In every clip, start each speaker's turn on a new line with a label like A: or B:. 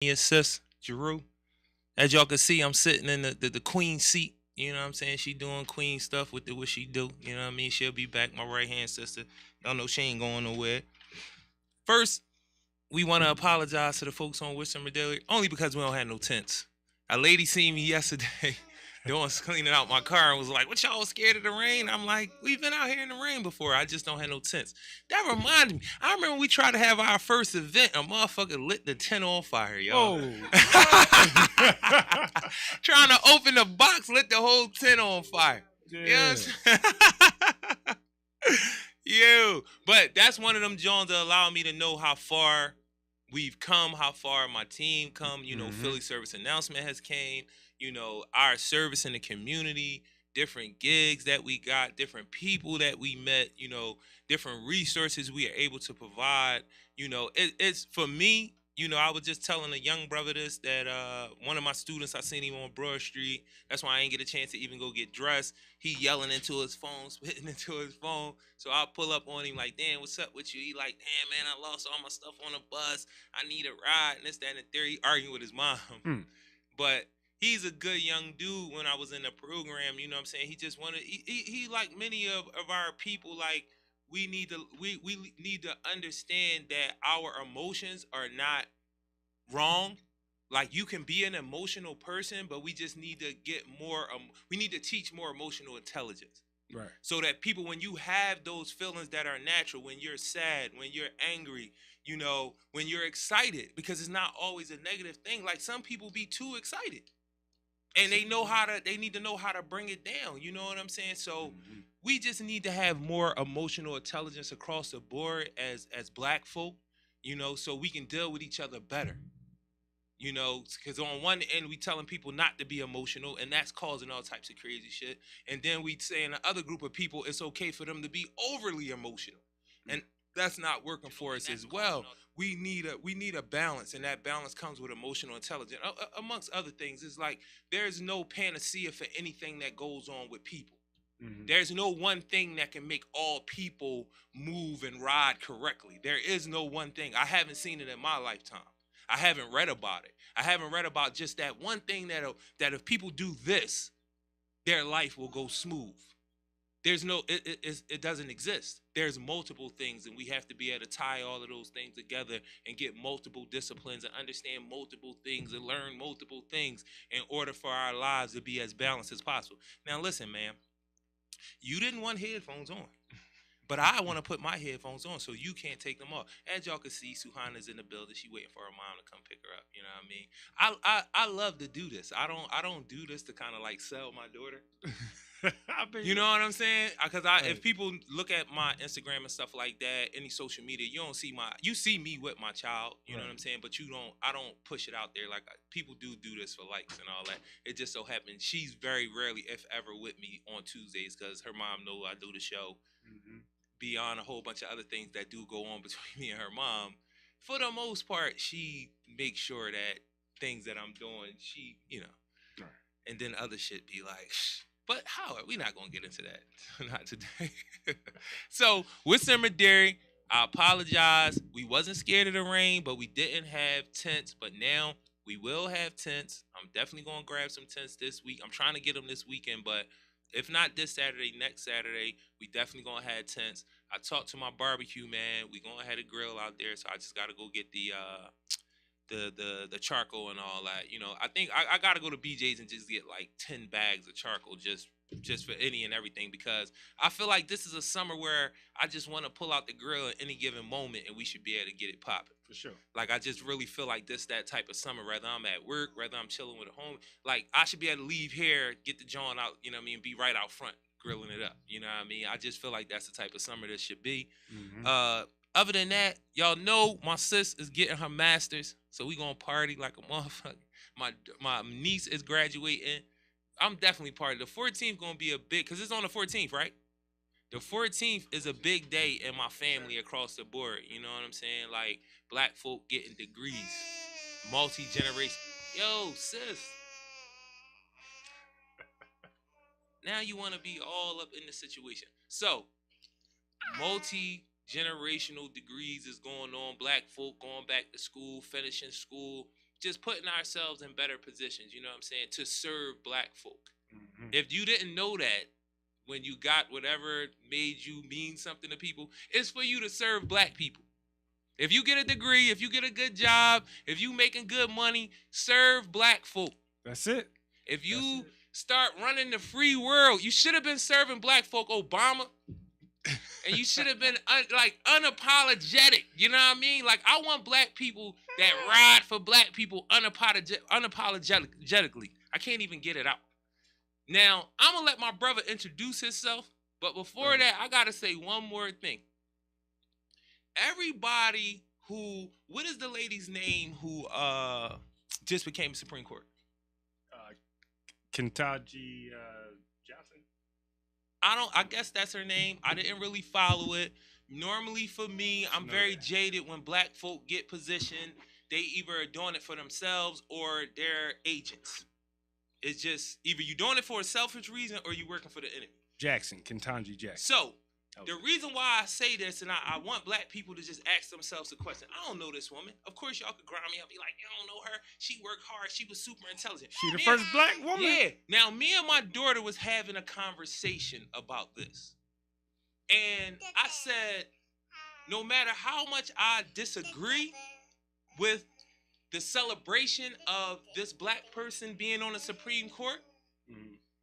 A: Me and sis, Jarue. As y'all can see, I'm sitting in the queen seat. You know what I'm saying? She doing queen stuff with what she do. You know what I mean? She'll be back, my right hand sister. Y'all know she ain't going nowhere. First, we want to apologize to the folks on Western Medallion, only because we don't have no tents. A lady seen me yesterday doing cleaning out my car and was like, "What y'all scared of the rain?" I'm like, "We've been out here in the rain before. I just don't have no tents." That reminded me. I remember we tried to have our first event. A motherfucker lit the tent on fire, y'all.
B: Oh,
A: Trying to open the box, lit the whole tent on fire.
B: yeah.
A: You know what I'm saying? Yo, but that's one of them Jones that allow me to know how far we've come, how far my team come. You know, Philly Service Announcement has came. You know, our service in the community, different gigs that we got, different people that we met. You know, different resources we are able to provide. You know, it's for me. You know, I was just telling a young brother this that one of my students, I seen him on Broad Street. That's why I ain't get a chance to even go get dressed. He yelling into his phone, spitting into his phone. So I pull up on him like, "Damn, what's up with you?" He like, "Damn, man, I lost all my stuff on the bus. I need a ride," and this, that, and the third. He arguing with his mom. But he's a good young dude. When I was in the program, you know what I'm saying? He just wanted, he like many of our people, like, we need to understand that our emotions are not wrong. Like, you can be an emotional person, but we just need to get more. We need to teach more emotional intelligence.
B: Right.
A: So that people, when you have those feelings that are natural, when you're sad, when you're angry, you know, when you're excited, because it's not always a negative thing. Like, some people be too excited, and they need to know how to bring it down. You know what I'm saying? So we just need to have more emotional intelligence across the board as black folk, you know, so we can deal with each other better. You know, because on one end we telling people not to be emotional, and that's causing all types of crazy shit. And then we saying the other group of people it's okay for them to be overly emotional, and that's not working for us as well. We need a balance, and that balance comes with emotional intelligence, amongst other things. It's like there's no panacea for anything that goes on with people. There's no one thing that can make all people move and ride correctly. There is no one thing. I haven't seen it in my lifetime. I haven't read about it. I haven't read about just that one thing that if people do this, their life will go smooth. There's no, it doesn't exist. There's multiple things, and we have to be able to tie all of those things together and get multiple disciplines and understand multiple things and learn multiple things in order for our lives to be as balanced as possible. Now, listen, man, you didn't want headphones on. But I want to put my headphones on so you can't take them off. As y'all can see, Suhana's in the building. She waiting for her mom to come pick her up. You know what I mean? I love to do this. I don't do this to kind of like sell my daughter. You know what I'm saying? Because if people look at my Instagram and stuff like that, any social media, you see me with my child. You know what I'm saying? But I don't push it out there like people do this for likes and all that. It just so happens she's very rarely, if ever, with me on Tuesdays because her mom knows I do the show. Beyond a whole bunch of other things that do go on between me and her mom, for the most part, she makes sure that things that I'm doing, she, you know, and then other shit be like, shh. But how are we not gonna get into that? Not today. So with Summer Dairy, I apologize. We wasn't scared of the rain, but we didn't have tents. But now we will have tents. I'm definitely gonna grab some tents this week. I'm trying to get them this weekend, but if not this Saturday, next Saturday, we definitely gonna have tents. I talked to my barbecue man. We gonna have a grill out there, so I just gotta go get the charcoal and all that. You know, I think I gotta go to BJ's and just get like 10 bags of charcoal just for any and everything, because I feel like this is a summer where I just want to pull out the grill at any given moment and we should be able to get it popping.
B: For sure.
A: Like, I just really feel like that type of summer, whether I'm at work, whether I'm chilling with a home, like I should be able to leave here, get the joint out, you know what I mean, be right out front grilling it up. You know what I mean? I just feel like that's the type of summer this should be. Other than that, y'all know my sis is getting her master's, so we gonna party like a motherfucker. My niece is graduating. I'm definitely part of the 14th. Gonna be a big, cause it's on the 14th, right? The 14th is a big day in my family across the board. You know what I'm saying? Like, black folk getting degrees, multi-generation. Yo, sis. Now you want to be all up in the situation. So, multi-generational degrees is going on. Black folk going back to school, finishing school. just putting ourselves in better positions, you know what I'm saying, to serve black folk. Mm-hmm. If you didn't know that when you got whatever made you mean something to people, it's for you to serve black people. If you get a degree, if you get a good job, if you making good money, serve black folk.
B: That's it.
A: If you start running the free world, you should have been serving black folk, Obama. And you should have been unapologetic. You know what I mean? Like, I want black people that ride for black people unapologetically. I can't even get it out. Now, I'm going to let my brother introduce himself. But before that, I got to say one more thing. Everybody who, what is the lady's name who just became Supreme Court?
B: Ketanji Johnson.
A: I guess that's her name. I didn't really follow it. Normally for me, I'm very jaded when black folk get positioned. They either are doing it for themselves or they're agents. It's just either you're doing it for a selfish reason or you're working for the enemy.
B: Ketanji Jackson.
A: So, the reason why I say this, and I want black people to just ask themselves a question. I don't know this woman. Of course, y'all could grind me up, be like, you don't know her. She worked hard. She was super intelligent.
B: She the first black woman.
A: Yeah. Now, me and my daughter was having a conversation about this. And I said, no matter how much I disagree with the celebration of this black person being on the Supreme Court,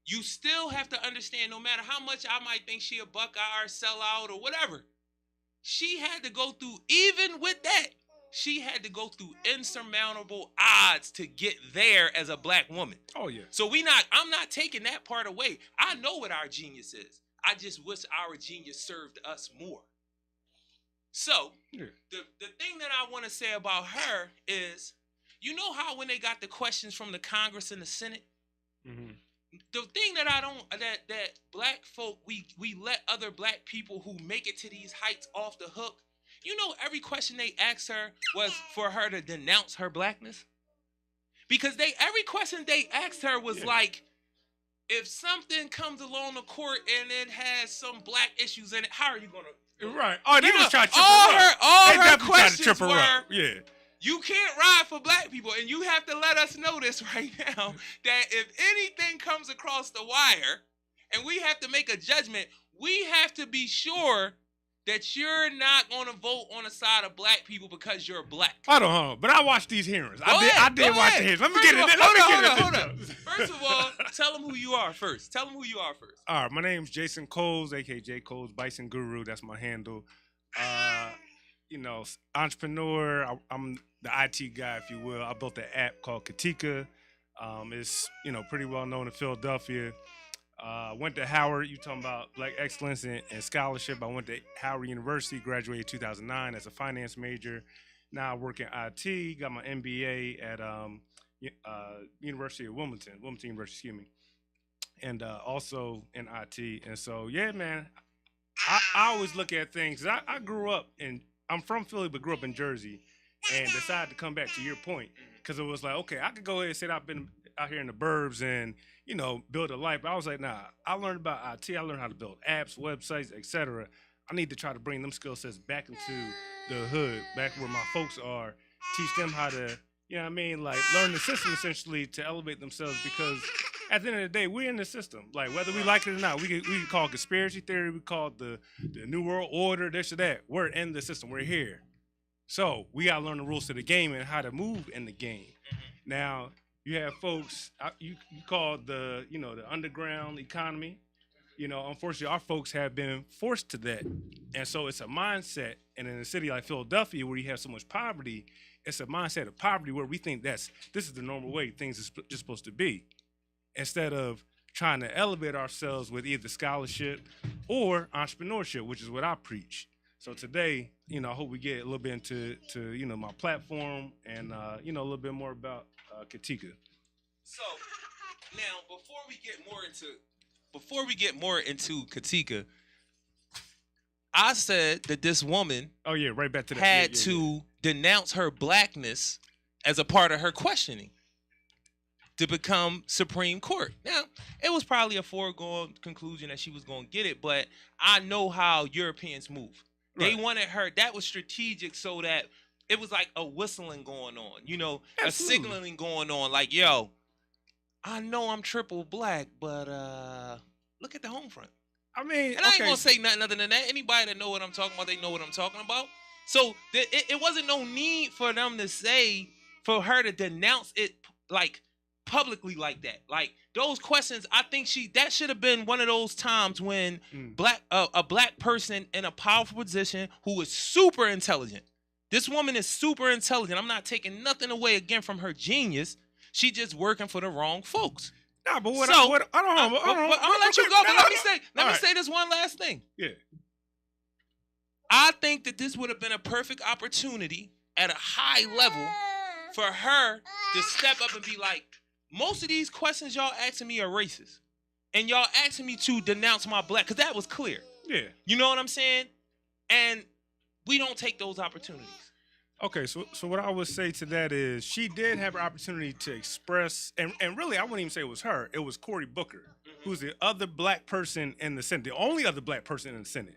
A: you still have to understand, no matter how much I might think she a buckeye or sell out or whatever, she had to go through, even with that, she had to go through insurmountable odds to get there as a black woman.
B: Oh, yeah.
A: So I'm not taking that part away. I know what our genius is. I just wish our genius served us more. So, the thing that I want to say about her is, you know how when they got the questions from the Congress and the Senate? Mm-hmm. The thing that that black folk, we let other black people who make it to these heights off the hook. You know, every question they asked her was for her to denounce her blackness. Because every question they asked her was like, if something comes along the court and it has some black issues in it, how are you going to...
B: Right. Oh, they was trying to trip her up.
A: All her questions were... You can't ride for black people, and you have to let us know this right now, that if anything comes across the wire and we have to make a judgment, we have to be sure that you're not going to vote on the side of black people because you're black.
B: I don't know, but I watched these hearings. I did watch the hearings. Let me get it.
A: Hold on. First of all, tell them who you are first.
B: All right, my name's Jason Coles, a.k.a. J. Coles, Bison Guru. That's my handle. You know, entrepreneur. I'm the IT guy, if you will. I built an app called Katika. It's, you know, pretty well known in Philadelphia. Went to Howard. You talking about black excellence and scholarship. I went to Howard University, graduated 2009 as a finance major. Now I work in IT, got my MBA at University of Wilmington University, excuse me. And also in IT. And so, yeah, man, I always look at things. I grew up I'm from Philly, but grew up in Jersey, and decided to come back to your point because it was like, okay, I could go ahead and say I've been out here in the burbs and, you know, build a life. But I was like, nah, I learned about IT. I learned how to build apps, websites, etc. I need to try to bring them skill sets back into the hood, back where my folks are, teach them how to, you know what I mean, like learn the system essentially to elevate themselves because at the end of the day, we're in the system. Like, whether we like it or not, we can call it conspiracy theory, we call it the New World Order, this or that. We're in the system. We're here. So we got to learn the rules to the game and how to move in the game. Now, you have folks, you call the underground economy. You know, unfortunately, our folks have been forced to that. And so it's a mindset. And in a city like Philadelphia, where you have so much poverty, it's a mindset of poverty where we think this is the normal way things are just supposed to be. Instead of trying to elevate ourselves with either scholarship or entrepreneurship, which is what I preach. So today, you know, I hope we get a little bit into you know, my platform and you know, a little bit more about Katika.
A: So now, before we get more into Katika, I said that this woman,
B: right back to that,
A: had to denounce her blackness as a part of her questioning to become Supreme Court. Now, it was probably a foregone conclusion that she was going to get it, but I know how Europeans move. Right. They wanted her, that was strategic so that it was like a whistling going on, a
B: Absolutely.
A: signaling going on. Like, yo, I know I'm triple black, but look at the home front.
B: I mean,
A: And I ain't
B: okay.
A: gonna say nothing other than that. Anybody that know what I'm talking about, they know what I'm talking about. So it wasn't no need for them to say, for her to denounce it like publicly like that. Like those questions, I think that should have been one of those times when a black person in a powerful position who is super intelligent. This woman is super intelligent. I'm not taking nothing away again from her genius. She just working for the wrong folks.
B: Nah, but what?
A: So,
B: I don't know.
A: I'm gonna let you go. But let me say this one last thing.
B: Yeah.
A: I think that this would have been a perfect opportunity at a high level for her to step up and be like, most of these questions y'all asking me are racist, and y'all asking me to denounce my black, because that was clear.
B: Yeah.
A: You know what I'm saying? And we don't take those opportunities.
B: Okay, so what I would say to that is she did have an opportunity to express, and really I wouldn't even say it was her, it was Cory Booker, who's the other black person in the Senate, the only other black person in the Senate.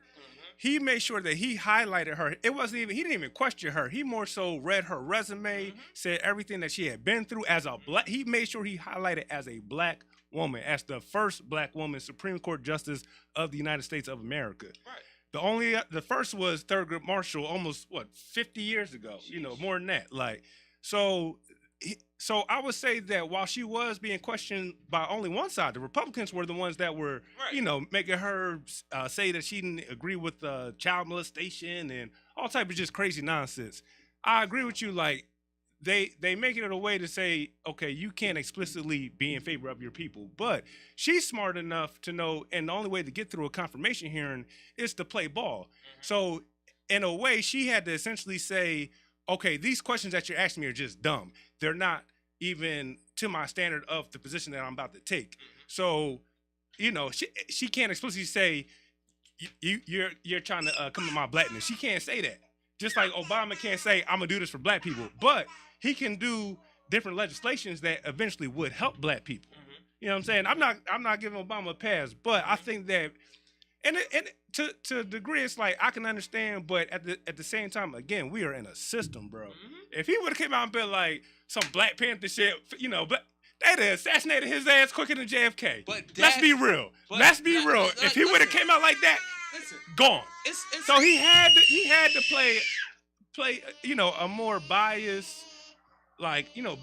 B: He made sure that he highlighted her. He didn't even question her. He more so read her resume, said everything that she had been through as a black. He made sure he highlighted as a black woman, as the first black woman Supreme Court Justice of the United States of America.
A: Right.
B: The first was Thurgood Marshall almost 50 years ago, more than that. Like, so I would say that while she was being questioned by only one side, the Republicans were the ones that were, making her say that she didn't agree with child molestation and all type of just crazy nonsense. I agree with you. Like, they make it a way to say, okay, you can't explicitly be in favor of your people, but she's smart enough to know, and the only way to get through a confirmation hearing is to play ball. So in a way, she had to essentially say, okay, these questions that you're asking me are just dumb. They're not even to my standard of the position that I'm about to take. So, she can't explicitly say, you're trying to come at my blackness. She can't say that. Just like Obama can't say, I'm gonna do this for black people, but he can do different legislations that eventually would help black people. You know what I'm saying? I'm not giving Obama a pass, but I think that, and to a degree, it's like I can understand, but at the same time, again, we are in a system, bro. If he would have came out and been like some Black Panther shit, but they'd have assassinated his ass quicker than JFK. But let's be real. If he would have came out like that, gone. So he had to play a more biased,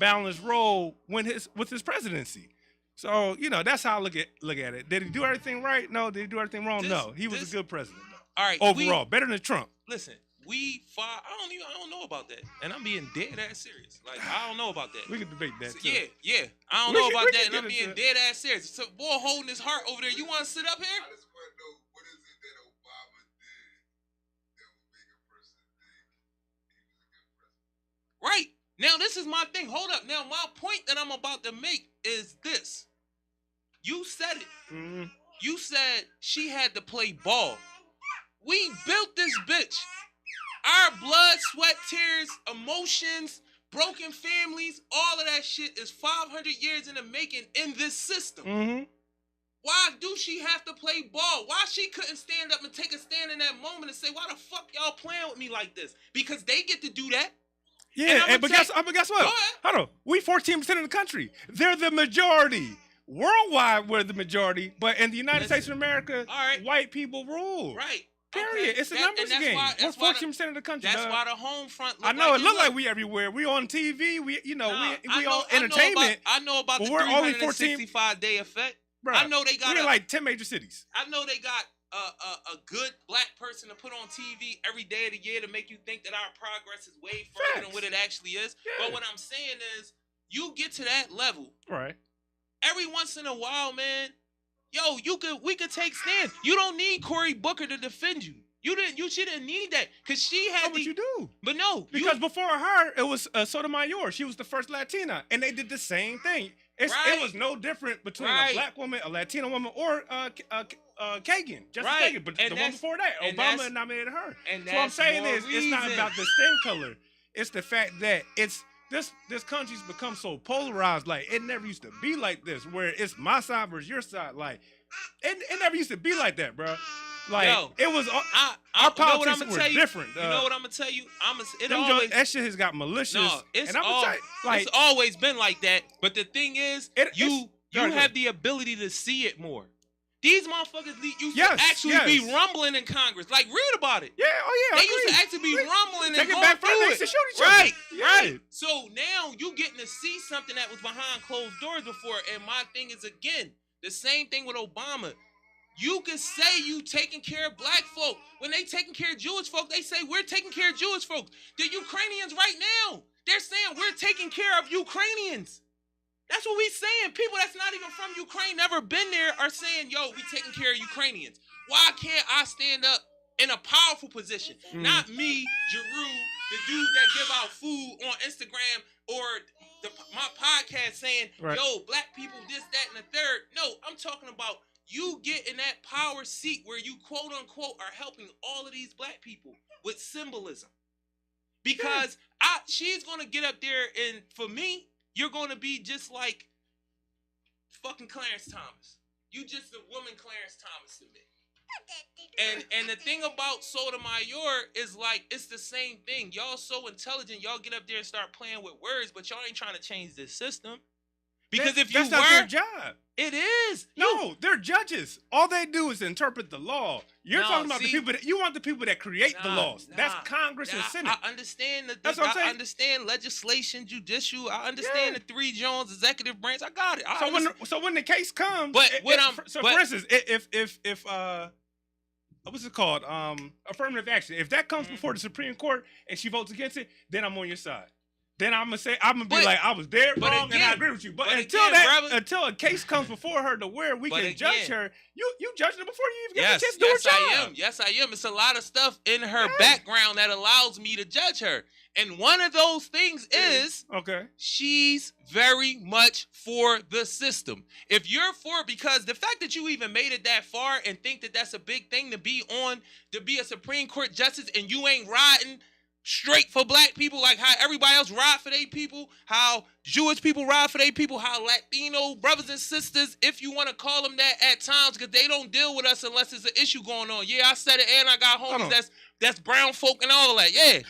B: balanced role with his presidency. So that's how I look at it. Did he do everything right? No. Did he do everything wrong? No. He was a good president.
A: All right.
B: Overall, better than Trump.
A: Listen, I don't know about that, and I'm being dead ass serious. Like, I don't know about that.
B: We can debate that too.
A: Yeah. I don't know about that, and I'm being dead ass serious. So, boy, holding his heart over there. You want to sit up here?
C: I just want to know, what is it that Obama did that would make a person think he was a good president?
A: Right. Now, this is my thing. Hold up. Now, my point that I'm about to make is this. You said it. You said she had to play ball. We built this bitch. Our blood, sweat, tears, emotions, broken families, all of that shit is 500 years in the making in this system. Why do she have to play ball? Why she couldn't stand up and take a stand in that moment and say, why the fuck y'all playing with me like this? Because they get to do that.
B: Yeah, but guess what? Hold on. We 14% of the country. They're the majority. Worldwide, we're the majority, but in the United States of America, white people rule.
A: Right.
B: Period.
A: Okay.
B: It's a numbers game. We're 14% of the country.
A: That's why the home front.
B: I know it look like we everywhere. We on TV. We on entertainment.
A: I know about the 365-day effect.
B: Bro,
A: I know they got.
B: We're in like 10 major cities.
A: I know they got a good black person to put on TV every day of the year to make you think that our progress is way further than what it actually is. Yeah. But what I'm saying is, you get to that level,
B: right?
A: Every once in a while, man. Yo, we could take stands. You don't need Cory Booker to defend you. She didn't need that because she had.
B: But you do.
A: But no,
B: because before her, it was Sotomayor. She was the first Latina, and they did the same thing. It was no different between a black woman, a Latina woman, or Kagan, Justice Kagan. But the one before that, Obama nominated her. And so what I'm saying is, it's not about the skin color. It's the fact that this country's become so polarized. Like, it never used to be like this, where it's my side versus your side. Like, it never used to be like that, bro. Like
A: Yo,
B: it was.
A: I
B: Our
A: you know what I'm
B: politics
A: gonna
B: were
A: tell you?
B: different.
A: You know what I'm gonna tell you? It
B: Them
A: always
B: that shit has got malicious.
A: no. It's
B: and I'm
A: all.
B: tell you, like
A: It's always been like that. But the thing is, you have the ability to see it more. These motherfuckers used to actually be rumbling in Congress. Like, read about it.
B: Yeah, oh yeah.
A: They used to actually be rumbling and going
B: back
A: through
B: they
A: it.
B: used to shoot each
A: Right,
B: other.
A: right. So now you getting to see something that was behind closed doors before. And my thing is, again, the same thing with Obama. You can say you taking care of black folk. When they taking care of Jewish folk, they say we're taking care of Jewish folks. The Ukrainians right now, they're saying we're taking care of Ukrainians. That's what we saying. People that's not even from Ukraine, never been there, are saying, yo, we taking care of Ukrainians. Why can't I stand up in a powerful position? Not me, Jarue, the dude that give out food on Instagram, or my podcast saying, yo, black people, this, that, and the third. No, I'm talking about you get in that power seat where you, quote unquote, are helping all of these black people with symbolism. Because she's going to get up there, and for me, you're going to be just like fucking Clarence Thomas. You just a woman Clarence Thomas to me. And the thing about Sotomayor is, like, it's the same thing. Y'all so intelligent, y'all get up there and start playing with words, but y'all ain't trying to change this system. Because if you
B: that's not their job.
A: It is.
B: No, they're judges. All they do is interpret the law. You're talking about the people that you want the people that create the laws. That's Congress and Senate.
A: I understand
B: That's what I'm saying.
A: I understand legislation, judicial. I understand the three Jones executive branch. I got it.
B: So when the case comes, for instance, if what's it called? Affirmative action. If that comes before the Supreme Court and she votes against it, then I'm on your side. Then I'm gonna be like, I was dead wrong, and I agree with you. But until a case comes before her to where we can judge her, you judging her before you even get a chance to do her job.
A: Yes, I am. It's a lot of stuff in her background that allows me to judge her. And one of those things is she's very much for the system. If you're for, because the fact that you even made it that far and think that that's a big thing to be a Supreme Court justice, and you ain't riding straight for black people like how everybody else ride for their people, how Jewish people ride for their people, how Latino brothers and sisters, if you want to call them that at times, because they don't deal with us unless there's an issue going on. Yeah, I said it, and I got homies that's brown folk and all that. Yeah.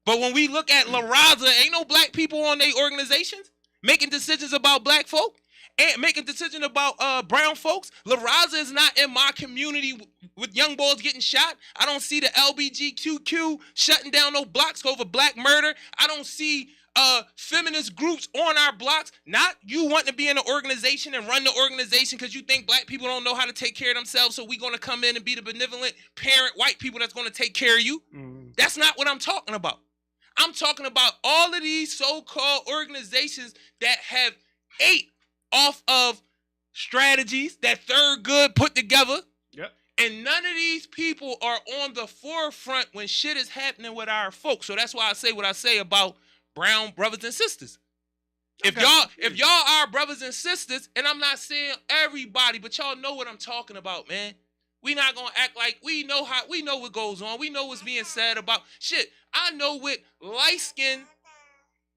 A: But when we look at La Raza, ain't no black people on their organizations making decisions about black folk and making decisions about brown folks. La Raza is not in my community with young boys getting shot. I don't see the LGBTQ shutting down no blocks over black murder. I don't see feminist groups on our blocks. Not you wanting to be in an organization and run the organization because you think black people don't know how to take care of themselves, so we're going to come in and be the benevolent parent white people that's going to take care of you. That's not what I'm talking about. I'm talking about all of these so-called organizations that have ate off of strategies that Thurgood put together.
B: Yep.
A: And none of these people are on the forefront when shit is happening with our folks. So that's why I say what I say about brown brothers and sisters. If y'all are brothers and sisters, and I'm not saying everybody, but y'all know what I'm talking about, man. We not gonna act like we know what goes on. We know what's being said about shit. I know what light-skinned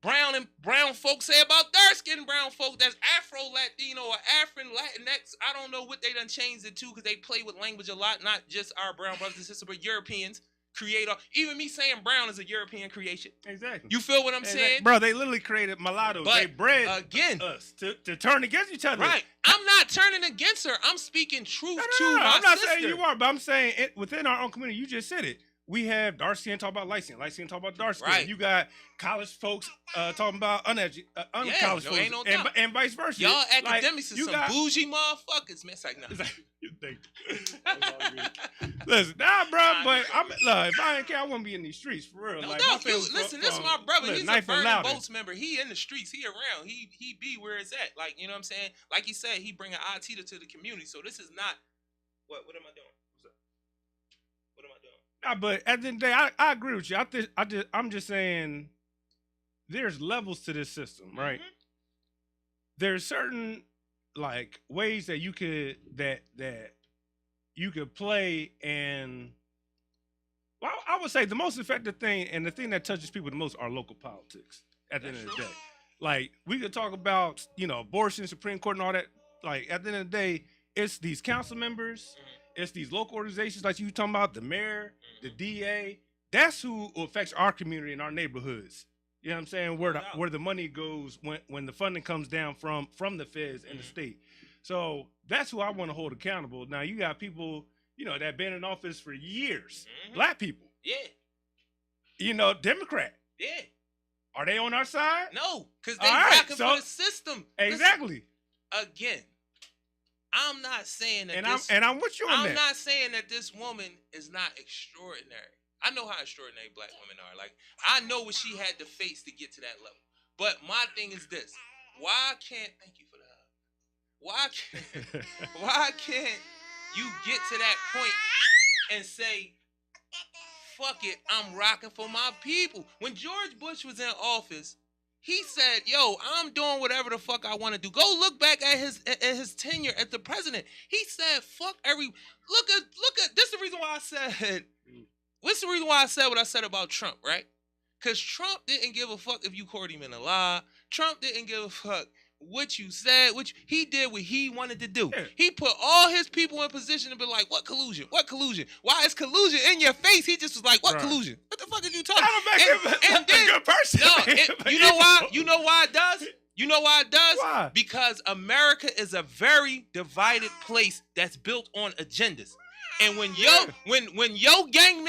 A: brown folks say about dark-skinned brown folks. That's Afro-Latino or Afro-Latinx. I don't know what they done changed it to, because they play with language a lot. Not just our brown brothers and sisters, but Europeans create. Even me saying brown is a European creation.
B: Exactly.
A: You feel what I'm saying?
B: Bro, they literally created mulattoes. They bred us to turn against each other.
A: Right. I'm not turning against her. I'm speaking truth to my
B: I'm not
A: sister.
B: saying you are, but I'm saying within our own community, you just said it. We have dark skin talk about light skin talk about dark skin.
A: Right.
B: You got college folks talking about uncollege folks, and vice versa.
A: Y'all academics is some bougie motherfuckers, man. It's like, no.
B: Listen, bro, but if I didn't care, I wouldn't be in these streets for real.
A: No
B: like,
A: doubt. Listen, this is my brother. He's a Burning Boats member. He in the streets. He around. He be where it's at. Like, you know what I'm saying? Like he said, he bring an IT to the community. So this is not what am I doing? What am I doing?
B: Nah, but at the end of the day, I agree with you. I'm just saying there's levels to this system, right? Mm-hmm. There's certain like ways that you could that you could play, and well, I would say the most effective thing and the thing that touches people the most are local politics at the end of the day. Like, we could talk about, abortion, Supreme Court and all that. Like, at the end of the day, it's these council members it's these local organizations like you talking about, the mayor, the DA. That's who affects our community and our neighborhoods. You know what I'm saying? Where the money goes when the funding comes down from the feds and the state. So that's who I want to hold accountable. Now you got people, that been in office for years. Black people.
A: Yeah.
B: Democrat.
A: Yeah.
B: Are they on our side?
A: No, because they rocking for the system.
B: Exactly.
A: Listen, again, I'm not saying that
B: I'm with you on that.
A: I'm not saying that this woman is not extraordinary. I know how extraordinary black women are. Like, I know what she had to face to get to that level. But my thing is this. Thank you for the hug. Why can't you get to that point and say, fuck it, I'm rocking for my people? When George Bush was in office, he said, yo, I'm doing whatever the fuck I want to do. Go look back at his tenure as the president. He said, fuck look at, this is the reason why I said, what's the reason why I said what I said about Trump, right? Because Trump didn't give a fuck if you caught him in a lie. Trump didn't give a fuck what you said, he did what he wanted to do. Yeah. He put all his people in position to be like, what collusion? What collusion? Why is collusion in your face? He just was like, what collusion? What the fuck are you talking about? And then, a good person. No, you know why? You know why it does? You know why it does?
B: Why?
A: Because America is a very divided place that's built on agendas. And when your gang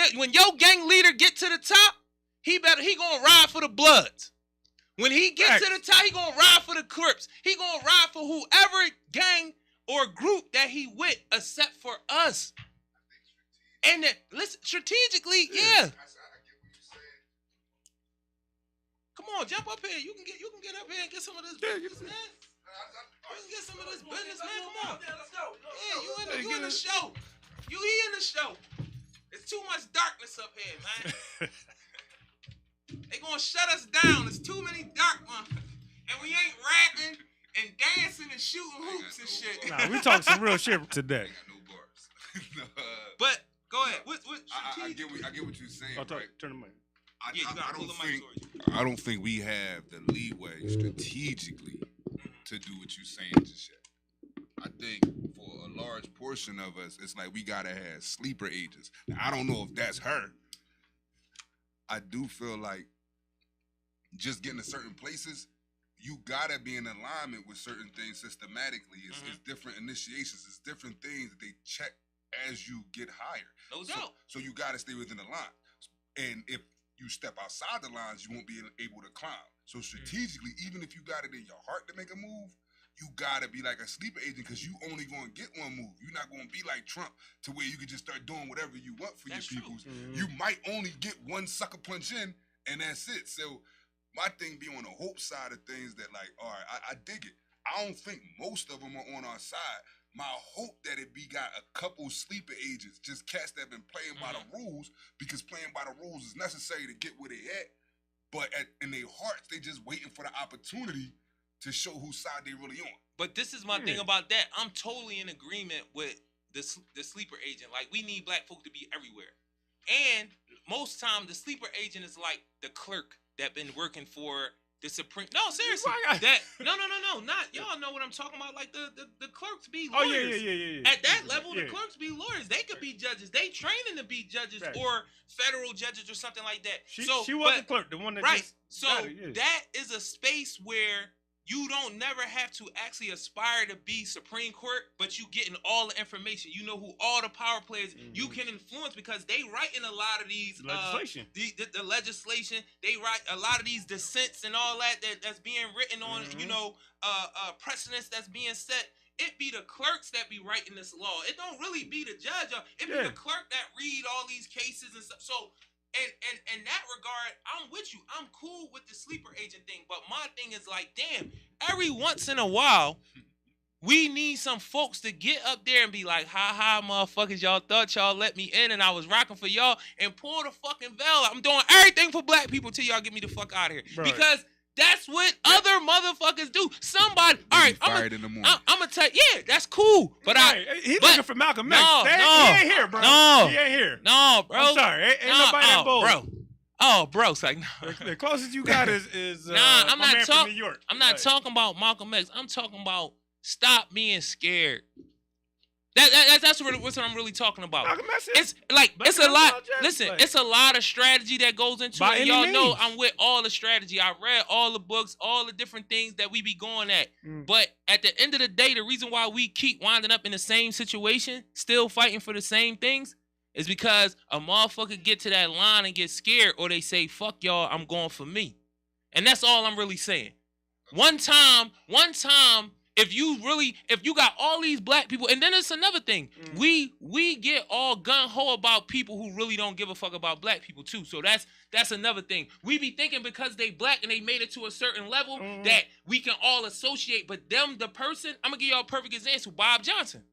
A: leader get to the top, he gonna ride for the Bloods. When he gets to the top, he gonna ride for the Crips. He gonna ride for whoever gang or group that he with, except for us. And then, listen, strategically, yeah. Come on, jump up here. You can get up here and get some of this business, man. You can get some of this business, man. Come on. Let's go. Yeah, you in the show. You in the show. It's too much darkness up here, man. They gonna shut us down. There's too many dark ones. And we ain't rapping and dancing and shooting hoops and shit.
B: Nah, we talking some real shit today.
C: I got no bars.
A: But go ahead.
C: I get what you're saying. Right?
B: Turn the mic.
C: I don't think we have the leeway strategically to do what you're saying just yet. I think for a large portion of us, it's like we gotta have sleeper agents. Now, I don't know if that's her. I do feel like just getting to certain places, you gotta be in alignment with certain things systematically. It's different initiations. It's different things that they check as you get higher.
A: No doubt.
C: So you gotta stay within the line. And if you step outside the lines, you won't be able to climb. So strategically, even if you got it in your heart to make a move, you gotta be like a sleeper agent because you only gonna get one move. You're not gonna be like Trump to where you can just start doing whatever you want for your peoples. You might only get one sucker punch in, and that's it. So my thing be on the hope side of things that like, all right, I dig it. I don't think most of them are on our side. My hope that got a couple sleeper agents, just cats that have been playing by the rules, because playing by the rules is necessary to get where they at. But in their hearts, they just waiting for the opportunity to show whose side they really on.
A: But this is my thing about that. I'm totally in agreement with the sleeper agent. Like, we need black folk to be everywhere. And most time, the sleeper agent is like the clerk that been working for the Supreme. No, seriously. No. Not y'all know what I'm talking about. Like the clerks be lawyers.
B: Oh yeah.
A: At that level, the clerks be lawyers. They could be judges. They training to be judges or federal judges or something like that.
B: She was the clerk, the one that
A: that is a space where you don't never have to actually aspire to be Supreme Court, but you getting all the information. You know who all the power players you can influence because they writing a lot of these
B: legislation.
A: The legislation. They write a lot of these dissents and all that's being written on. Precedents that's being set. It be the clerks that be writing this law. It don't really be the judge. It be the clerk that read all these cases and stuff. So. And in that regard, I'm with you. I'm cool with the sleeper agent thing. But my thing is like, damn, every once in a while, we need some folks to get up there and be like, ha, motherfuckers, y'all thought y'all let me in and I was rocking for y'all and pull the fucking veil. I'm doing everything for black people till y'all get me the fuck out of here. Right. Because that's what other motherfuckers do. Somebody, all right, I'm gonna tell you, yeah, that's cool. But
B: he's looking for Malcolm X. He ain't here, bro. He ain't here.
A: No, bro.
B: I'm sorry, ain't nobody that bold.
A: Bro. Oh, bro, it's like no.
B: The closest you got is
A: I'm not talking.
B: New York.
A: I'm not talking about Malcolm X. I'm talking about stop being scared. That's what I'm really talking about. It's like
B: But
A: it's a lot.
B: longevity,
A: Listen,
B: like-
A: it's a lot of strategy that goes into
B: By
A: it.
B: any
A: Y'all know
B: means.
A: I'm with all the strategy. I read all the books, all the different things that we be going at. But at the end of the day, the reason why we keep winding up in the same situation, still fighting for the same things, is because a motherfucker get to that line and get scared, or they say, "Fuck y'all, I'm going for me," and that's all I'm really saying. One time. If you got all these black people, and then it's another thing. We get all gun-ho about people who really don't give a fuck about black people too. So that's another thing. We be thinking because they black and they made it to a certain level that we can all associate, but them, the person, I'm gonna give y'all a perfect example, Bob Johnson.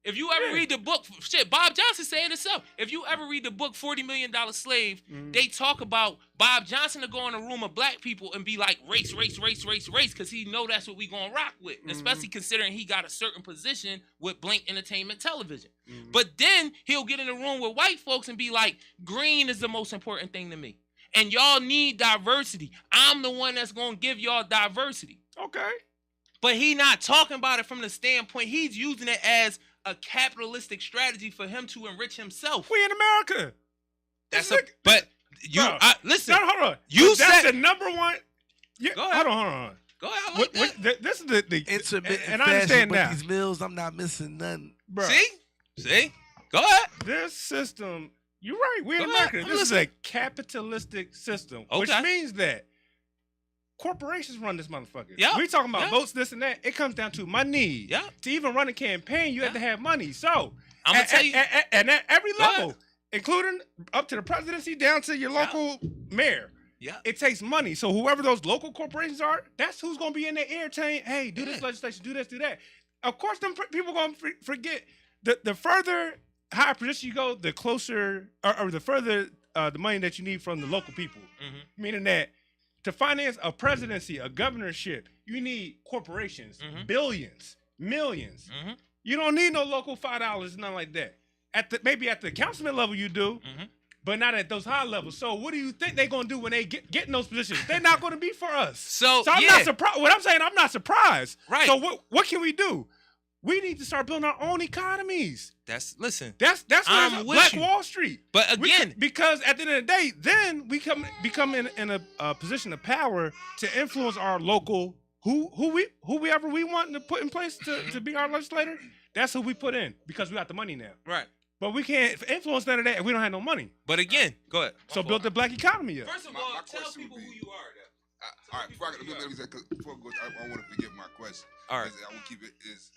A: If you ever read the book, Bob Johnson said it himself. If you ever read the book $40 Million Slave, they talk about Bob Johnson to go in a room of black people and be like, race, because he know that's what we gonna rock with, especially considering he got a certain position with Blink Entertainment Television. But then he'll get in a room with white folks and be like, green is the most important thing to me. And y'all need diversity. I'm the one that's gonna give y'all diversity.
B: Okay.
A: But he not talking about it from the standpoint, he's using it as a capitalistic strategy for him to enrich himself.
B: We in America.
A: Listen.
B: No, hold on.
A: You
B: that's
A: said
B: the number one. Yeah,
A: go ahead.
B: Hold on.
A: Go ahead. I like that.
B: This is the
D: intermittent
B: and I understand
D: with
B: now.
D: these meals. I'm not missing nothing.
B: Bro,
A: See? Go ahead.
B: this system. You're right. We're in
A: Go
B: America.
A: ahead.
B: This is a capitalistic system, which
A: Okay.
B: means that corporations run this motherfucker.
A: Yeah.
B: We talking about
A: Yeah.
B: votes, this and that. It comes down to money.
A: Yeah.
B: To even run a campaign, you have to have money. So
A: I'm gonna tell you.
B: and at every
A: Go
B: level,
A: ahead.
B: including up to the presidency, down to your local mayor.
A: Yeah.
B: It takes money. So whoever those local corporations are, that's who's going to be in their ear saying, hey, do this
A: Yeah.
B: legislation, do this, do that. Of course, them people going to forget. The further higher position you go, the closer or the further the money that you need from the local people. Meaning that to finance a presidency, a governorship, you need corporations, billions, millions. You don't need no local $5, nothing like that. Maybe at the councilman level you do, but not at those high levels. So what do you think they're gonna do when they get in those positions? They're not gonna be for us.
A: So
B: I'm not surprised. What I'm saying, I'm not surprised.
A: Right.
B: So what can we do? We need to start building our own economies.
A: That's
B: That's
A: I'm with
B: Black
A: you.
B: Wall Street.
A: But again,
B: because at the end of the day, then we become in a position of power to influence our local whoever we want to put in place to be our legislator. That's who we put in because we got the money now.
A: right.
B: But we can't influence none of that if we don't have no money.
A: But again, go ahead.
B: So build the black economy up.
A: First of
C: My
A: all, tell
C: question
A: people
C: would
A: who
C: be-
A: you are.
C: All right, let me say, 'cause before I go, I want to forget my question.
A: All right.
C: I will keep it is.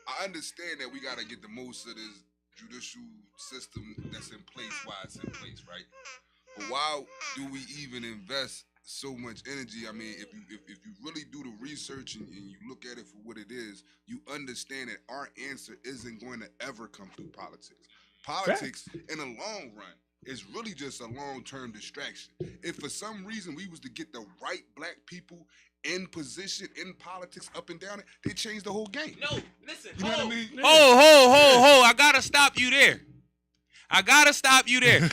C: I understand that we got to get the most of this judicial system that's in place while it's in place, right? But why do we even invest so much energy? I mean, if you really do the research and you look at it for what it is, you understand that our answer isn't going to ever come through politics. Politics, in the long run, is really just a long-term distraction. If for some reason we was to get the right black people in position in politics up and down it, they changed the whole game.
A: No, listen.
C: You know what I mean?
A: Ho. I gotta stop you there.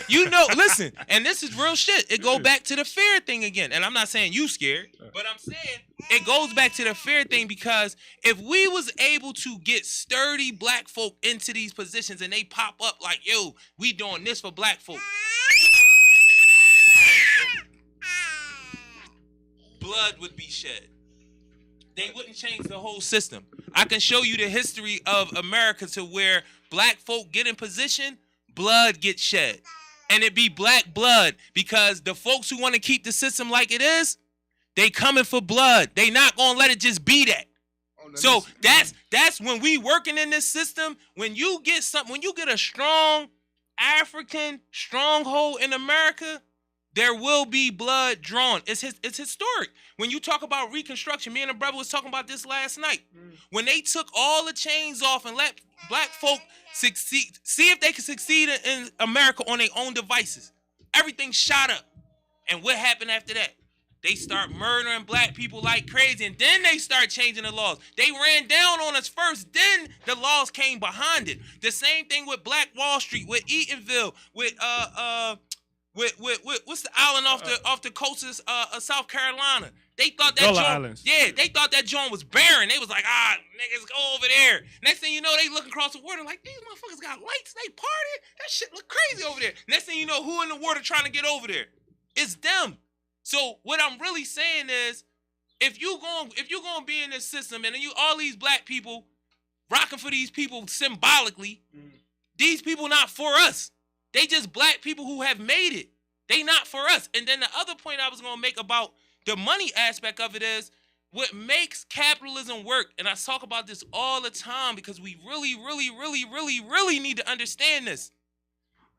A: You know, listen, and this is real shit. It go back to the fear thing again. And I'm not saying you scared, but I'm saying it goes back to the fear thing because if we was able to get sturdy black folk into these positions and they pop up like, yo, we doing this for black folk. Blood would be shed. They wouldn't change the whole system. I can show you the history of America to where black folk get in position, blood gets shed. And it be black blood because the folks who want to keep the system like it is, they coming for blood. They not going to let it just be that. So that's when we working in this system, when you get a strong African stronghold in America, there will be blood drawn. It's historic. When you talk about Reconstruction, me and a brother was talking about this last night. When they took all the chains off and let black folk succeed, see if they can succeed in America on their own devices. Everything shot up. And what happened after that? They start murdering black people like crazy, and then they start changing the laws. They ran down on us first, then the laws came behind it. The same thing with Black Wall Street, with Eatonville, with what's the island off the coast of South Carolina? they thought that
B: Gullah
A: joint,
B: Islands.
A: yeah, they thought that joint was barren. They was like, niggas, go over there. Next thing you know, they looking across the water like, these motherfuckers got lights. They party. That shit look crazy over there. Next thing you know, who in the water trying to get over there? It's them. So what I'm really saying is, if you gonna be in this system and you all these black people rocking for these people symbolically, these people not for us. They just black people who have made it. They not for us. And then the other point I was gonna make about the money aspect of it is what makes capitalism work. And I talk about this all the time because we really, really, really, really, really need to understand this.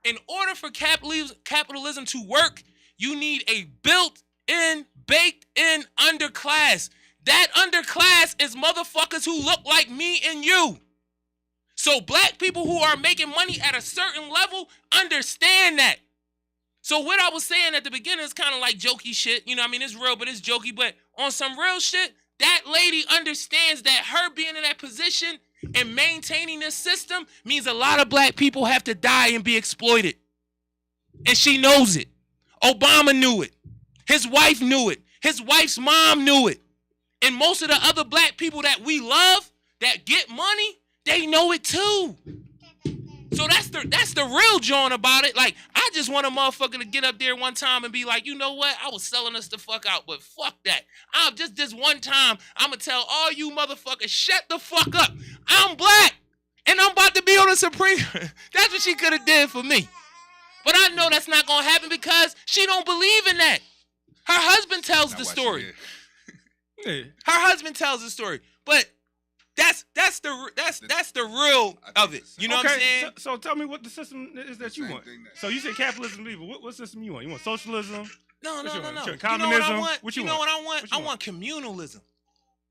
A: In order for capitalism to work, you need a built-in, baked-in underclass. That underclass is motherfuckers who look like me and you. So black people who are making money at a certain level understand that. So what I was saying at the beginning is kind of like jokey shit. You know what I mean? It's real, but it's jokey. But on some real shit, that lady understands that her being in that position and maintaining this system means a lot of black people have to die and be exploited. And she knows it. Obama knew it. His wife knew it. His wife's mom knew it. And most of the other black people that we love that get money, they know it too. So that's the real joint about it. Like, I just want a motherfucker to get up there one time and be like, you know what? I was selling us the fuck out, but fuck that. I'm just this one time, I'm going to tell all you motherfuckers, shut the fuck up. I'm black, and I'm about to be on the Supreme. That's what she could have did for me. But I know that's not going to happen because she don't believe in that. Her husband tells the story. Her husband tells the story. But that's the real of it. You know what I'm saying?
B: So tell me what the system is that you want. So you said capitalism, evil. What system you want? You want socialism?
A: No.
B: Communism?
A: You know what I want?
B: What
A: you know what I want? I want communalism.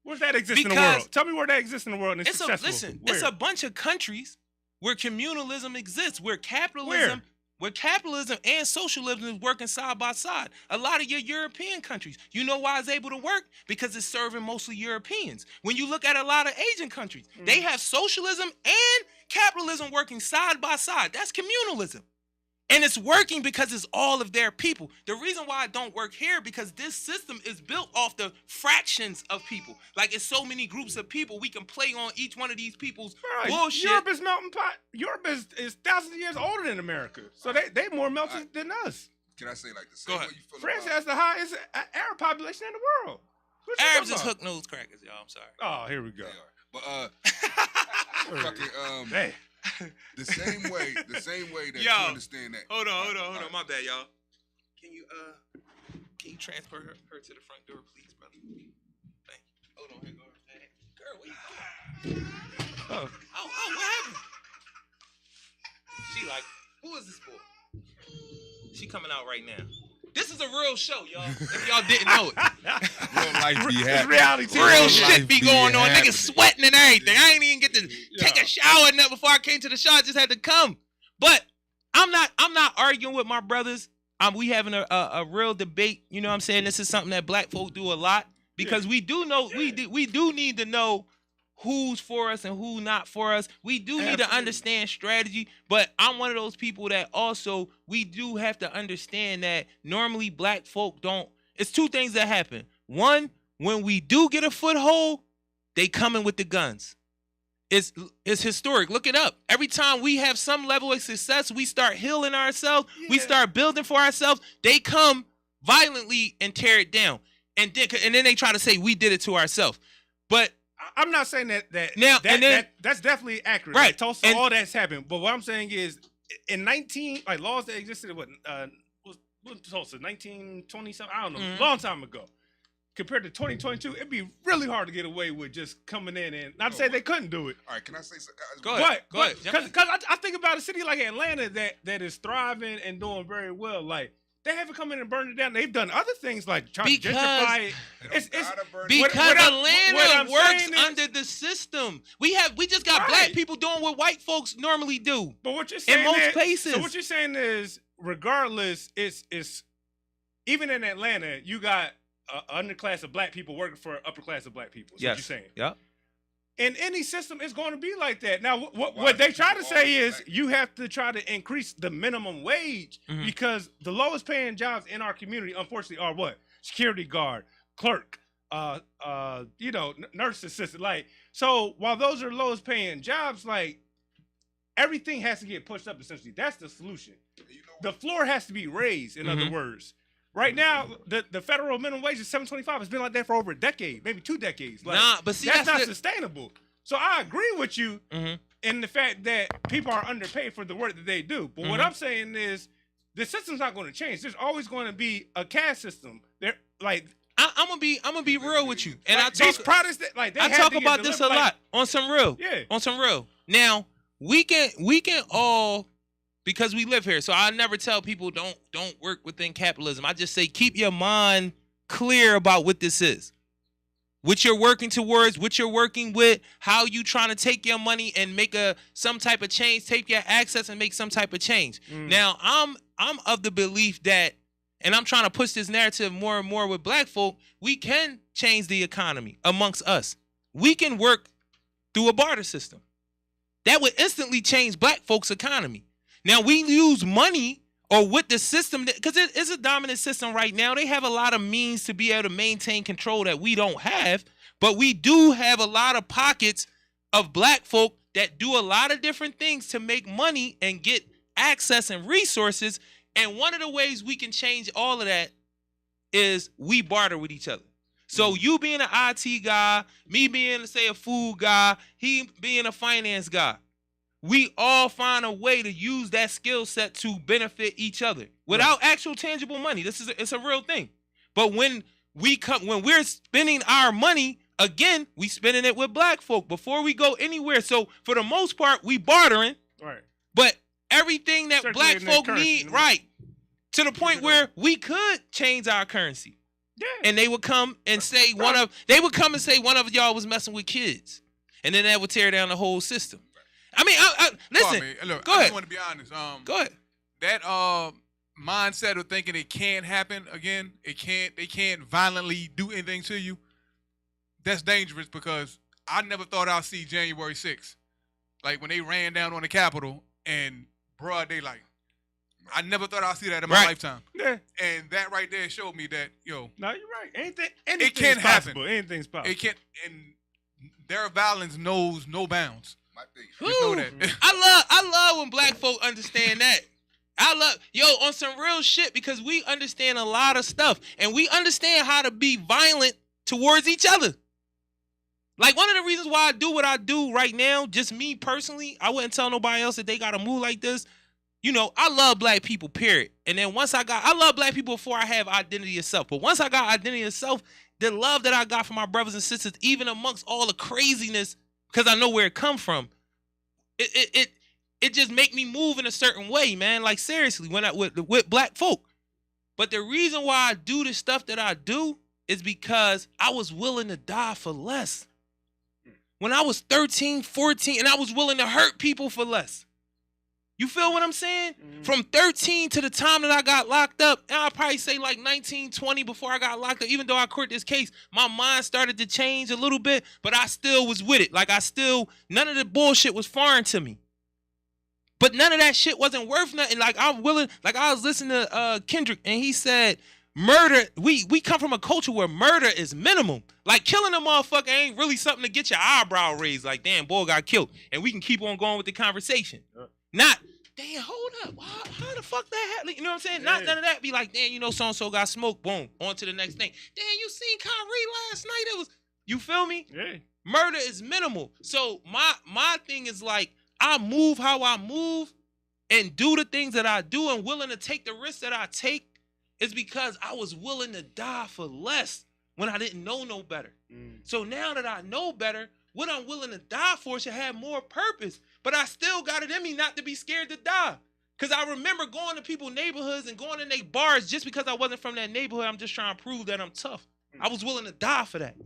B: Where's that exist in the world? Tell me where that exists in the world and it's successful.
A: It's a bunch of countries where communalism exists, where capitalism and socialism is working side by side. A lot of your European countries. You know why it's able to work? Because it's serving mostly Europeans. When you look at a lot of Asian countries, they have socialism and capitalism working side by side. That's communalism. And it's working because it's all of their people. The reason why it don't work here, because this system is built off the fractions of people. Like, it's so many groups of people, we can play on each one of these people's bullshit.
B: Europe is melting pot. Europe is thousands of years older than America. So they more melted than us.
C: Can I say like the same way you feel
B: France
C: about...
B: has the highest Arab population in the world.
A: Arabs is hook-nosed crackers, y'all. I'm sorry.
B: Oh, here we go.
C: But fucking
B: hey.
C: the same way that you understand that.
A: Hold on. My bad, y'all. Can you transfer her to the front door, please, brother? Thank you. Hold on, here go her bag. Girl, where you going? Oh, what happened? She like, who is this for? She coming out right now. This is a real show, y'all. If y'all didn't know it.
C: Real life be happening.
B: Reality.
A: Real shit be going on. Niggas sweating and everything. I ain't even get to take a shower and nothing before I came to the show. I just had to come. But I'm not arguing with my brothers. We having a real debate. You know what I'm saying? This is something that black folk do a lot because we do know we do need to know who's for us and who not for us. We do need to understand strategy, but I'm one of those people that also we do have to understand that normally black folk don't. It's two things that happen. One, when we do get a foothold, they coming with the guns. It's historic. Look it up. Every time we have some level of success, we start healing ourselves. Yeah. We start building for ourselves. They come violently and tear it down, and then they try to say we did it to ourselves. But
B: I'm not saying that that's definitely accurate.
A: Right.
B: Like, Tulsa, all that's happened. But what I'm saying is, in laws that existed, what Tulsa, 1920 something, I don't know, long time ago. Compared to 2022, it'd be really hard to get away with just coming in and not to say they couldn't do it.
C: All right, can I say something?
A: Go ahead.
B: Because I think about a city like Atlanta that is thriving and doing very well. Like, they haven't come in and burned it down. They've done other things like trying to gentrify it.
A: Because Atlanta works under the system. We just got black people doing what white folks normally do.
B: But what you're saying
A: in most places.
B: So what you're saying is, regardless, it's even in Atlanta, you got an underclass of black people working for an upper class of black people. That's what you're saying.
A: Yeah.
B: In any system, it's going to be like that. Now, what they try to say is you have to try to increase the minimum wage because the lowest paying jobs in our community, unfortunately, are what? Security guard, clerk, nurse assistant. Like, so while those are lowest paying jobs, like everything has to get pushed up. Essentially, that's the solution. The floor has to be raised. In other words, right now the federal minimum wage is $7.25. It's been like that for over a decade, maybe 2 decades. Like,
A: but see,
B: that's not sustainable. So I agree with you in the fact that people are underpaid for the work that they do. But what I'm saying is the system's not going to change. There's always going to be a caste system. There, like
A: I'm gonna be real with you, and
B: like, these products that I
A: talk about this a lot on some real.
B: Yeah.
A: On some real. Now we can all, because we live here. So I never tell people don't work within capitalism. I just say keep your mind clear about what this is. What you're working towards, what you're working with, how you trying to take your money and make some type of change, take your access and make some type of change. Now, I'm of the belief that, and I'm trying to push this narrative more and more with black folk, we can change the economy amongst us. We can work through a barter system. That would instantly change black folks' economy. Now, we use money or with the system, because it is a dominant system right now. They have a lot of means to be able to maintain control that we don't have, but we do have a lot of pockets of black folk that do a lot of different things to make money and get access and resources. And one of the ways we can change all of that is we barter with each other. So you being an IT guy, me being, say, a food guy, he being a finance guy. We all find a way to use that skill set to benefit each other without actual tangible money. It's a real thing. But when we're spending our money, again, we spending it with black folk before we go anywhere. So for the most part, we bartering.
B: Right.
A: But everything that black folk need, right, to the point where we could change our currency.
B: Yeah.
A: And they would come and say one of y'all was messing with kids. And then that would tear down the whole system. I mean, listen.
E: Look,
A: go
E: I
A: ahead.
E: just want to be honest.
A: Go ahead.
E: That mindset of thinking it can't happen again, they can't violently do anything to you. That's dangerous, because I never thought I'd see January 6th. Like when they ran down on the Capitol and broad daylight. I never thought I'd see that in my lifetime.
B: Yeah.
E: And that right there showed me that,
B: no, you're right. Anything
E: it can happen.
B: Anything's possible.
E: It can't, and their violence knows no bounds.
A: Just know that. I love when black folk understand that. On some real shit, because we understand a lot of stuff and we understand how to be violent towards each other. Like, one of the reasons why I do what I do right now, just me personally, I wouldn't tell nobody else that they got to move like this. I love black people, period. And then I love black people before I have identity of self. But once I got identity of self, the love that I got from my brothers and sisters, even amongst all the craziness, because I know where it come from, it just make me move in a certain way, man. Like, seriously, when with black folk. But the reason why I do the stuff that I do is because I was willing to die for less. When I was 13, 14, and I was willing to hurt people for less. You feel what I'm saying? From 13 to the time that I got locked up, and I'll probably say like 19, 20 before I got locked up, even though I court this case, my mind started to change a little bit, but I still was with it. Like, none of the bullshit was foreign to me. But none of that shit wasn't worth nothing. Like, I was listening to Kendrick, and he said, murder, we come from a culture where murder is minimum. Like, killing a motherfucker ain't really something to get your eyebrow raised. Like, damn, boy got killed. And we can keep on going with the conversation. Not, damn, hold up. How the fuck that happened? You know what I'm saying? Not none of that. Be like, damn, so-and-so got smoked. Boom. On to the next thing. Damn, you seen Kyrie last night? It was, you feel me?
B: Yeah.
A: Murder is minimal. So my thing is like, I move how I move and do the things that I do and willing to take the risks that I take is because I was willing to die for less when I didn't know no better. So now that I know better, what I'm willing to die for should have more purpose. But I still got it in me not to be scared to die. Because I remember going to people's neighborhoods and going in their bars just because I wasn't from that neighborhood. I'm just trying to prove that I'm tough. I was willing to die for that.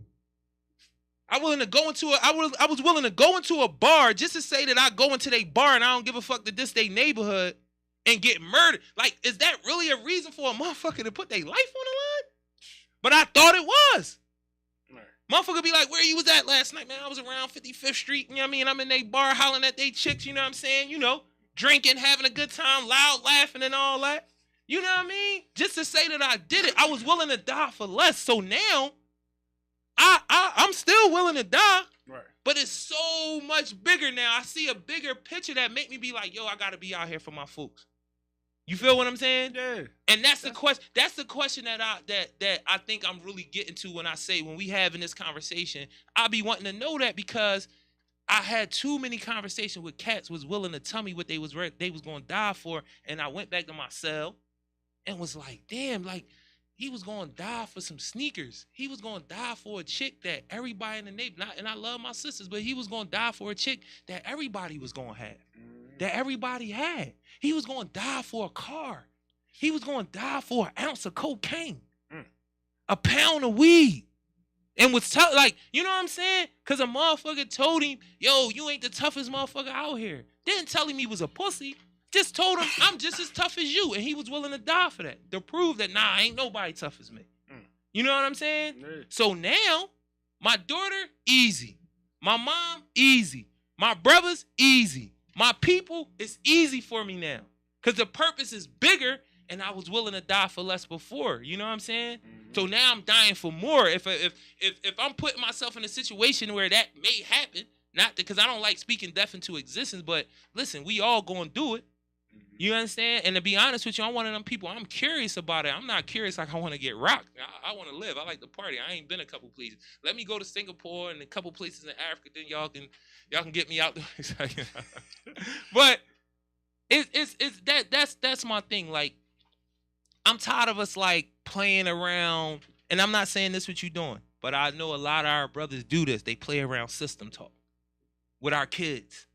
A: I was willing to go into a bar just to say that I go into their bar and I don't give a fuck that this their neighborhood and get murdered. Like, is that really a reason for a motherfucker to put their life on the line? But I thought it was. Motherfucker be like, where you was at last night, man? I was around 55th Street, you know what I mean? I'm in they bar hollering at they chicks, you know what I'm saying? Drinking, having a good time, loud laughing and all that. You know what I mean? Just to say that I did it, I was willing to die for less. So now, willing to die,
B: Right.
A: but it's so much bigger now. I see a bigger picture that make me be like, yo, I gotta be out here for my folks. You feel what I'm saying?
B: Yeah.
A: And that's the question. That's the question that I think I'm really getting to when I say, when we having this conversation, I be wanting to know that, because I had too many conversations with cats was willing to tell me what they was going to die for, and I went back to my cell and was like, damn, like, he was going to die for some sneakers. He was going to die for a chick that everybody in the neighborhood, and I love my sisters, but he was going to die for a chick that everybody was going to have, that everybody had. He was going to die for a car. He was going to die for an ounce of cocaine, a pound of weed. And was like, you know what I'm saying? Because a motherfucker told him, yo, you ain't the toughest motherfucker out here. Didn't tell him he was a pussy. Just told him, I'm just as tough as you. And he was willing to die for that. To prove that, nah, ain't nobody tough as me. You know what I'm saying?
B: Yeah.
A: So now, my daughter, easy. My mom, easy. My brothers, easy. My people, it's easy for me now. Because the purpose is bigger, and I was willing to die for less before. You know what I'm saying? So now I'm dying for more. If I'm putting myself in a situation where that may happen, not because I don't like speaking death into existence, but listen, we all gonna do it. You understand? And to be honest with you, I'm one of them people. I'm curious about it. I'm not curious like I want to get rocked. I want to live. I like to party. I ain't been a couple places. Let me go to Singapore and a couple places in Africa. Then y'all can get me out there. But that's my thing. Like, I'm tired of us like playing around. And I'm not saying this what you doing, but I know a lot of our brothers do this. They play around system talk with our kids.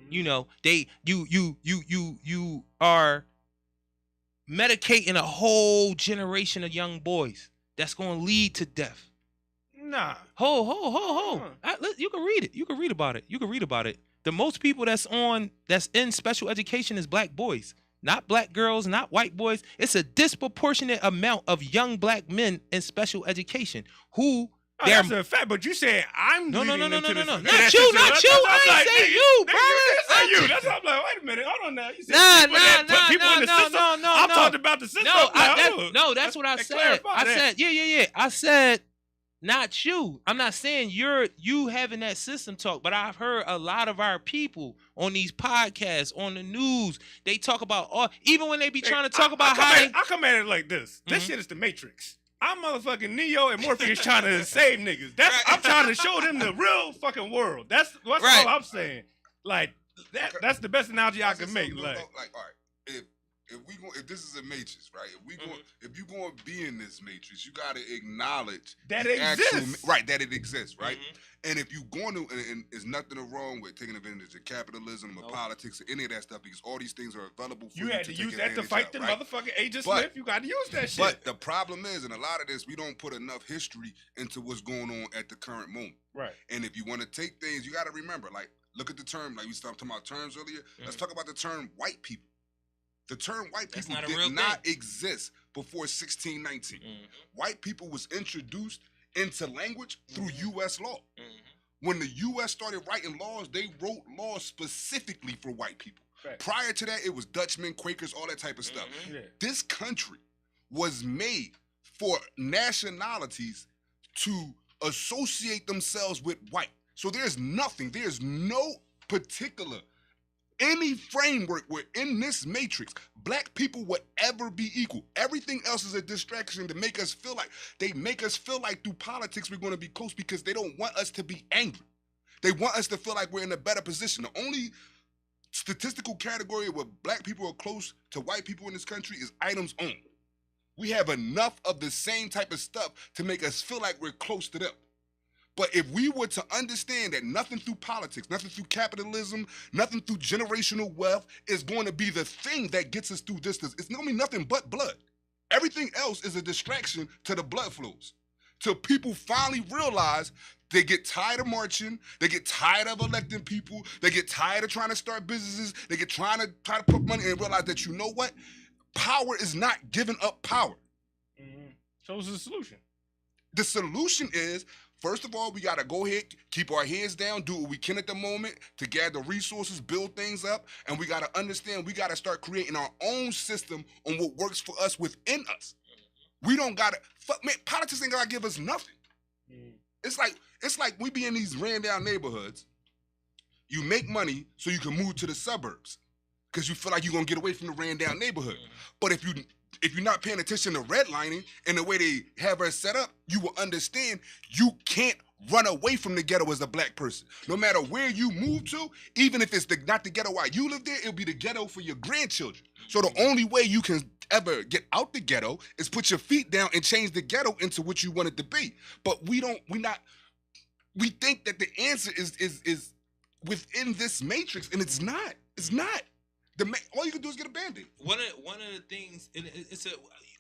A: You know, you are medicating a whole generation of young boys that's going to lead to death.
B: Nah.
A: You can read it. You can read about it. The most people that's in special education is black boys, not black girls, not white boys. It's a disproportionate amount of young black men in special education who.
B: Oh, that's a fact, but you said I'm
A: no.
B: Not you.
A: Not you. I ain't say you, bro.
B: You. That's why I'm like, wait a minute, hold on now. You said people in the system. I'm talking about the system.
A: That's what I said. I said, yeah. I said, not you. I'm not saying you having that system talk, but I've heard a lot of our people on these podcasts, on the news, they talk about even when they be trying to talk about how
B: I come at it like this. This shit is the Matrix. I'm motherfucking Neo and Morpheus trying to save niggas. I'm trying to show them the real fucking world. That's all I'm saying. Like that's the best analogy I can make. Like,
C: all right, if this is a matrix, right? If you going to be in this matrix, you got to acknowledge
B: that it exists,
C: right? That it exists, right? And if you going to, and there's nothing wrong with taking advantage of capitalism or politics or any of that stuff, because all these things are available for you.
B: You had to use that to fight the motherfucking Agent Smith. You got to use that shit.
C: But the problem is, in a lot of this, we don't put enough history into what's going on at the current moment.
B: Right.
C: And if you want to take things, you got to remember, like, look at the term, like we started talking about terms earlier. Let's talk about the term white people. The term white people did not exist before 1619. White people was introduced into language through U.S. law. When the U.S. started writing laws, they wrote laws specifically for white people. Right. Prior to that, it was Dutchmen, Quakers, all that type of stuff. Yeah. This country was made for nationalities to associate themselves with white. So there's no particular any framework where in this matrix, black people would ever be equal. Everything else is a distraction to make us feel like, through politics we're going to be close because they don't want us to be angry. They want us to feel like we're in a better position. The only statistical category where black people are close to white people in this country is items owned. We have enough of the same type of stuff to make us feel like we're close to them. But if we were to understand that nothing through politics, nothing through capitalism, nothing through generational wealth is going to be the thing that gets us through this, it's going to be nothing but blood. Everything else is a distraction to the blood flows. Till people finally realize they get tired of marching, they get tired of electing people, they get tired of trying to start businesses, they get try to put money and realize that, you know what? Power is not giving up power.
B: So what's the solution?
C: The solution is, first of all, we got to go ahead, keep our heads down, do what we can at the moment to gather resources, build things up, and we got to understand we got to start creating our own system on what works for us within us. We don't got to, politics ain't got to give us nothing. It's like It's like we be in these ran down neighborhoods. You make money so you can move to the suburbs because you feel like you're gonna get away from the ran down neighborhood. But if you're not paying attention to redlining and the way they have us set up, you will understand you can't run away from the ghetto as a black person. No matter where you move to, even if it's not the ghetto while you live there, it'll be the ghetto for your grandchildren. So the only way you can ever get out the ghetto is put your feet down and change the ghetto into what you want it to be. But we think that the answer is within this matrix, and it's not. It's not. All you can do is get a Band-Aid.
A: One of the things,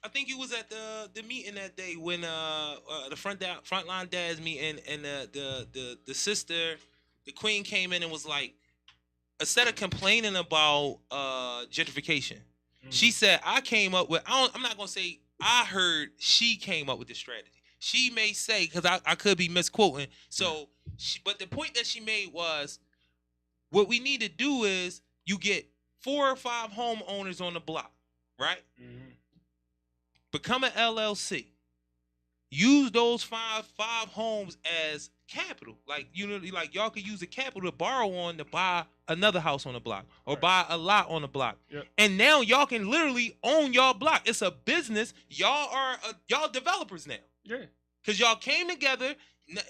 A: I think you was at the meeting that day when the frontline dads meeting, and the sister, the queen, came in and was like, instead of complaining about gentrification, she said, I came up with, I'm not gonna say I heard she came up with the strategy. She may say, because I could be misquoting. So, but the point that she made was, what we need to do is you get 4 or 5 homeowners on the block, right? Mm-hmm. Become an LLC. Use those five homes as capital. Like, like y'all could use the capital to borrow on to buy another house on the block or buy a lot on the block. Yep. And now y'all can literally own y'all block. It's a business. Y'all are y'all developers now. Yeah. Because y'all came together.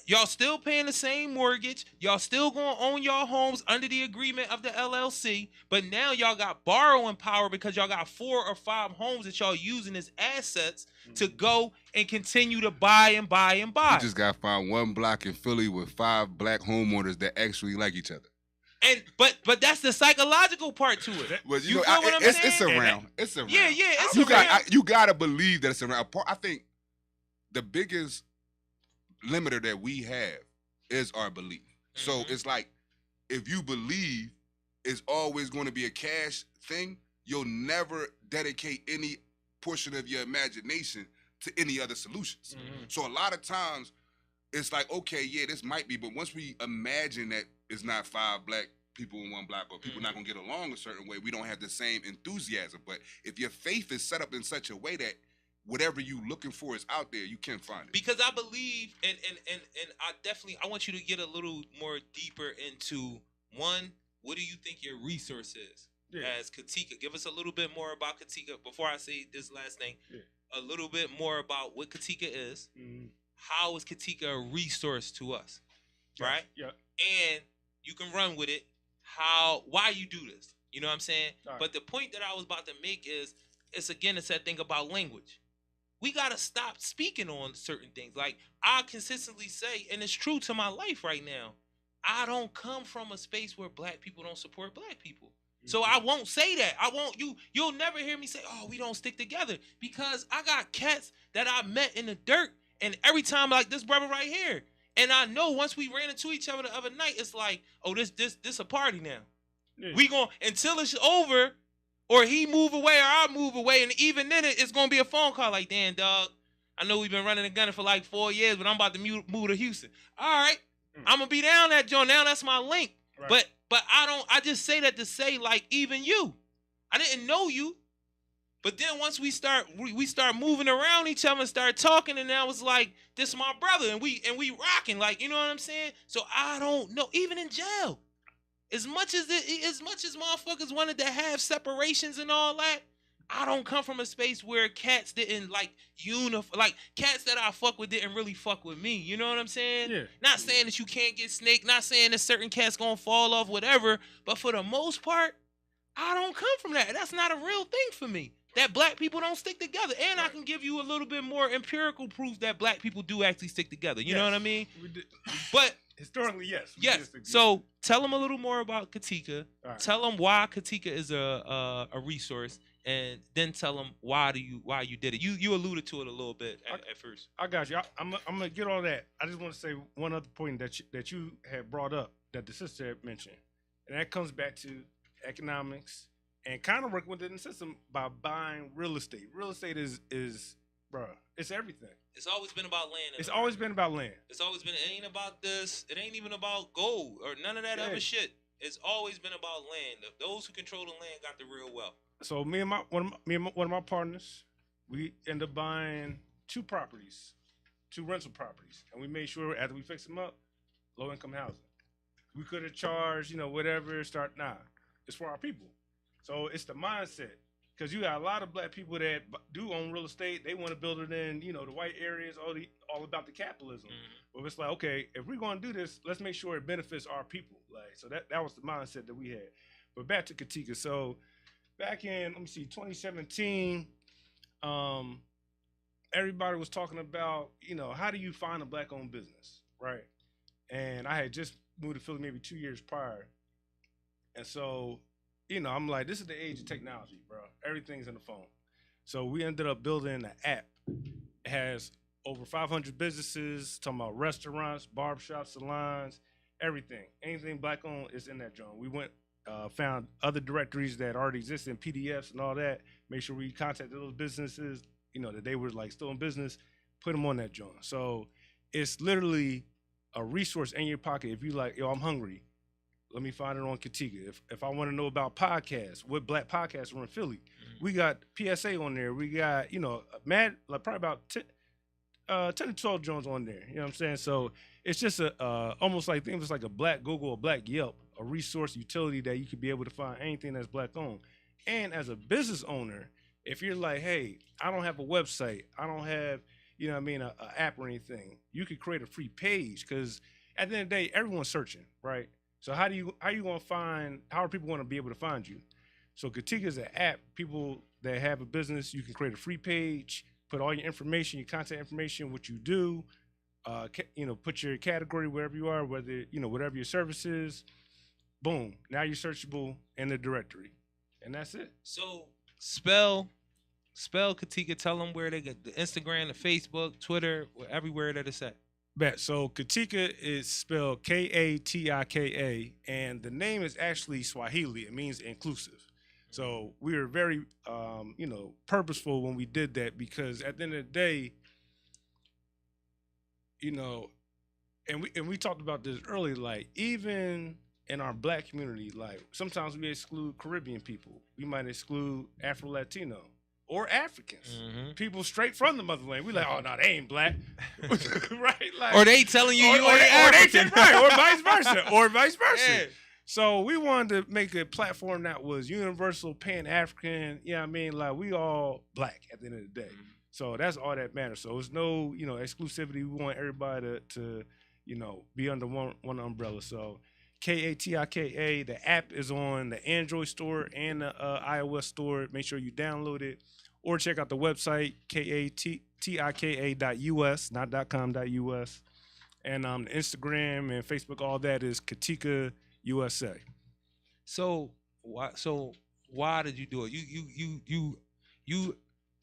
A: Y'all still paying the same mortgage. Y'all still gonna own y'all homes under the agreement of the LLC. But now y'all got borrowing power because y'all got 4 or 5 homes that y'all using as assets to go and continue to buy and buy and buy.
C: You just got to find one block in Philly with 5 black homeowners that actually like each other.
A: And but that's the psychological part to it.
C: But you know, it's around. It's around.
A: Yeah, it's around.
C: You gotta believe that it's around. I think the biggest limiter that we have is our belief. Mm-hmm. So it's like, if you believe it's always going to be a cash thing, you'll never dedicate any portion of your imagination to any other solutions. Mm-hmm. So a lot of times it's like, okay, yeah, this might be, but once we imagine that it's not 5 black people in one block, but people not gonna get along a certain way, we don't have the same enthusiasm. But if your faith is set up in such a way that whatever you looking for is out there, you can find it.
A: Because I believe, and I want you to get a little more deeper into, one, what do you think your resource is as Katika? Give us a little bit more about Katika before I say this last thing. Yeah. A little bit more about what Katika is. Mm-hmm. How is Katika a resource to us? Right? Yeah. And you can run with it. Why you do this? You know what I'm saying? Right. But the point that I was about to make is, it's that thing about language. We got to stop speaking on certain things. Like, I consistently say, and it's true to my life right now, I don't come from a space where black people don't support black people. Mm-hmm. So I won't say that. You'll never hear me say, oh, we don't stick together. Because I got cats that I met in the dirt, and every time, like this brother right here, and I know once we ran into each other the other night, it's like, oh, this a party now. Yeah. We going, until it's over, or he move away or I move away, and even then it's going to be a phone call like, damn, dog, I know we've been running and gunning for like 4 years, but I'm about to move to Houston. All right, I'm going to be down that joint. Now that's my link. Right. But I just say that to say, like, even you, I didn't know you, but then once we start moving around each other and start talking, and now it's like, this is my brother, and we rocking, like, you know what I'm saying? So I don't know, even in jail, as much as motherfuckers wanted to have separations and all that, I don't come from a space where cats didn't like cats that I fuck with didn't really fuck with me. You know what I'm saying? Yeah. Not saying that you can't get snaked, not saying that certain cats gonna fall off, whatever, but for the most part, I don't come from that. That's not a real thing for me. That black people don't stick together. And I can give you a little bit more empirical proof that black people do actually stick together. You know what I mean? But
B: historically, yes.
A: Yes. So tell them a little more about Katika. Right. Tell them why Katika is a resource, and then tell them why you did it. You alluded to it a little bit at first.
B: I got you. I'm gonna get all that. I just want to say one other point that you had brought up that the sister had mentioned, and that comes back to economics and kind of working within the system by buying real estate. Real estate is bro, it's everything.
A: It's always been about land.
B: It's always been about land.
A: It ain't about this. It ain't even about gold or none of that other shit. It's always been about land. Those who control the land got the real wealth.
B: So me and one of my partners, we end up buying 2 properties 2 rental properties, and we made sure after we fixed them up, low income housing. We could have charged, whatever. It's for our people. So it's the mindset, because you got a lot of black people that do own real estate. They want to build it in, the white areas, all about the capitalism. But it's like, okay, if we're going to do this, let's make sure it benefits our people. Like, so that was the mindset that we had. But back to Katika. So back in, 2017, everybody was talking about, how do you find a black-owned business, right? And I had just moved to Philly maybe 2 years prior. And so, I'm like, this is the age of technology, bro. Everything's in the phone. So we ended up building an app. It has over 500 businesses, talking about restaurants, barbershops, salons, everything. Anything black-owned is in that joint. We went, found other directories that already exist in PDFs and all that. Make sure we contacted those businesses, that they were like still in business, put them on that joint. So it's literally a resource in your pocket. If you like, I'm hungry, let me find it on Katika. If I want to know about podcasts, what black podcasts are in Philly, we got PSA on there. We got, mad, like probably about 10 to 12 joints on there. You know what I'm saying? So it's just almost like, think of it like a black Google, a black Yelp, a resource utility that you could be able to find anything that's black owned. And as a business owner, if you're like, hey, I don't have a website, I don't have, a app or anything, you could create a free page, because at the end of the day, everyone's searching, right? So how are people going to be able to find you? So Katika is an app. People that have a business, you can create a free page, put all your information, your contact information, what you do, put your category wherever you are, whether, whatever your service is, boom, now you're searchable in the directory. And that's it.
A: So spell Katika. Tell them where they get the Instagram, the Facebook, Twitter, everywhere that it's at.
B: Bet. So Katika is spelled Katika, and the name is actually Swahili. It means inclusive. So we were very, purposeful when we did that, because at the end of the day, and we talked about this earlier, like even in our black community, like sometimes we exclude Caribbean people. We might exclude Afro-Latino or Africans, people straight from the motherland. We like, oh no, they ain't black, right? Like,
A: or they telling you you ain't African,
B: right? Or vice versa.
A: Yeah.
B: So we wanted to make a platform that was universal, pan-African. Like we all black at the end of the day. So that's all that matters. So it's no, exclusivity. We want everybody to be under one umbrella. So Katika, the app is on the Android store and the iOS store. Make sure you download it, or check out the website, katika.us, not .com.us. And Instagram and Facebook, all that is Katika USA.
A: So why did you do it? You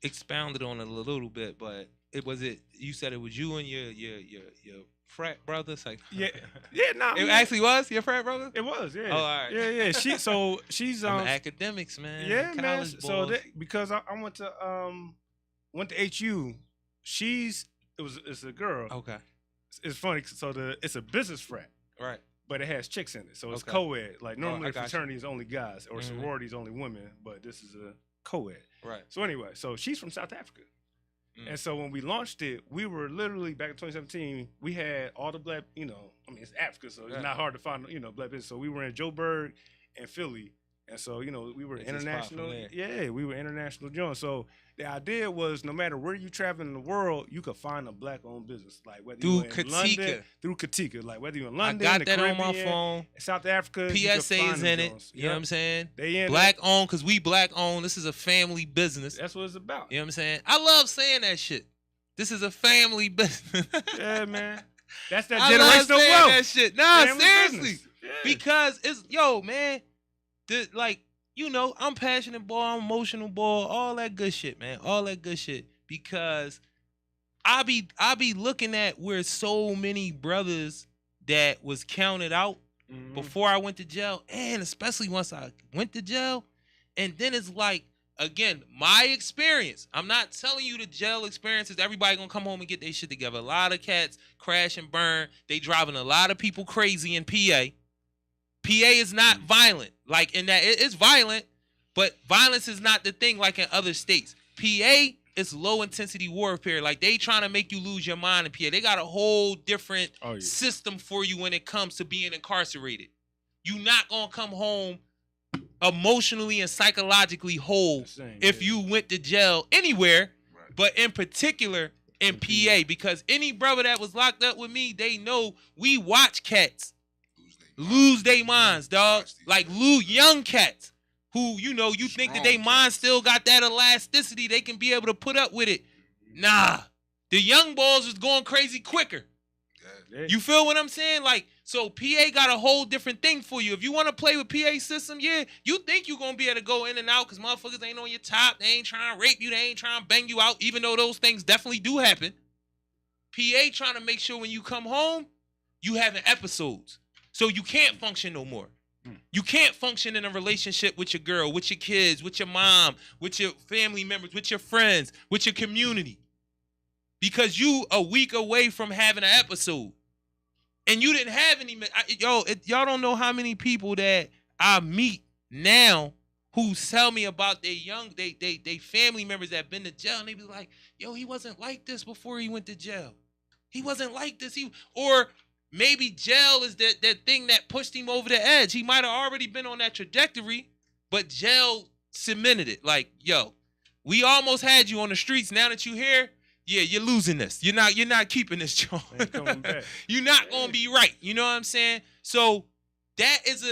A: expounded on it a little bit, but you said it was you and your frat brothers, like
B: it
A: actually was your frat brother.
B: It was, yeah.
A: Oh, all right.
B: Yeah. She's
A: academics, man.
B: Yeah, man.
A: College
B: So
A: boys.
B: because I went to HU, it's a girl.
A: Okay.
B: It's funny. So it's a business frat,
A: Right.
B: but it has chicks in it. So it's
A: Okay.
B: co-ed. Like normally
A: I got you.
B: fraternity is only guys, or sorority is only women, but this is a co-ed.
A: Right.
B: So anyway, so she's from South Africa. And so when we launched it, we were literally back in 2017. We had all the black, it's Africa, so it's not hard to find, black business. So we were in Joburg and Philly, and so we were
A: It just popped
B: international.
A: from there.
B: Yeah, we were international joint. So the idea was, no matter where you travel in the world, you could find a black-owned business, like whether
A: Through
B: you're in
A: Katika.
B: London, through Katika, like whether you're in London,
A: I got
B: the
A: that on my
B: Caribbean,
A: phone.
B: South Africa. you could
A: PSA
B: find
A: is
B: them
A: in it.
B: joints.
A: You know what I'm saying?
B: They in
A: Black owned, because we black owned. This is a family business.
B: That's what it's about.
A: You know what I'm saying? I love saying that shit. This is a family business.
B: Yeah, man. That's that
A: I love
B: generational
A: saying
B: wealth.
A: that shit. Nah,
B: Family
A: seriously.
B: business. Yeah.
A: Because it's man, I'm passionate, boy, I'm emotional, boy, all that good shit, man. All that good shit. Because I be looking at where so many brothers that was counted out before I went to jail, and especially once I went to jail. And then it's like, again, my experience. I'm not telling you the jail experiences. Everybody gonna come home and get their shit together. A lot of cats crash and burn. They driving a lot of people crazy in PA. PA is not violent. Like in that, it's violent, but violence is not the thing like in other states. PA it's low intensity warfare. Like they trying to make you lose your mind in PA. They got a whole different system for you when it comes to being incarcerated. You not gonna come home emotionally and psychologically whole if you went to jail anywhere, but in particular in PA, because any brother that was locked up with me, they know we watch cats lose their minds, dog. Like young cats who, you know, you think that they mind still got that elasticity, they can be able to put up with it. Nah, the young boys is going crazy quicker. You feel what I'm saying? Like, so PA got a whole different thing for you. If you want to play with PA system, yeah, you think you're going to be able to go in and out because motherfuckers ain't on your top. They ain't trying to rape you. They ain't trying to bang you out, even though those things definitely do happen. PA trying to make sure when you come home, you having episodes. So you can't function no more. You can't function in a relationship with your girl, with your kids, with your mom, with your family members, with your friends, with your community. Because you a week away from having an episode. And you didn't have any, y'all don't know how many people that I meet now who tell me about their they family members that have been to jail, and they be like, yo, he wasn't like this before he went to jail. He wasn't like this. Or maybe jail is that thing that pushed him over the edge. He might have already been on that trajectory, but jail cemented it. Like, yo, we almost had you on the streets. Now that you here, yeah, you're losing this. You're not keeping this joint. You're not gonna be right. You know what I'm saying? So that is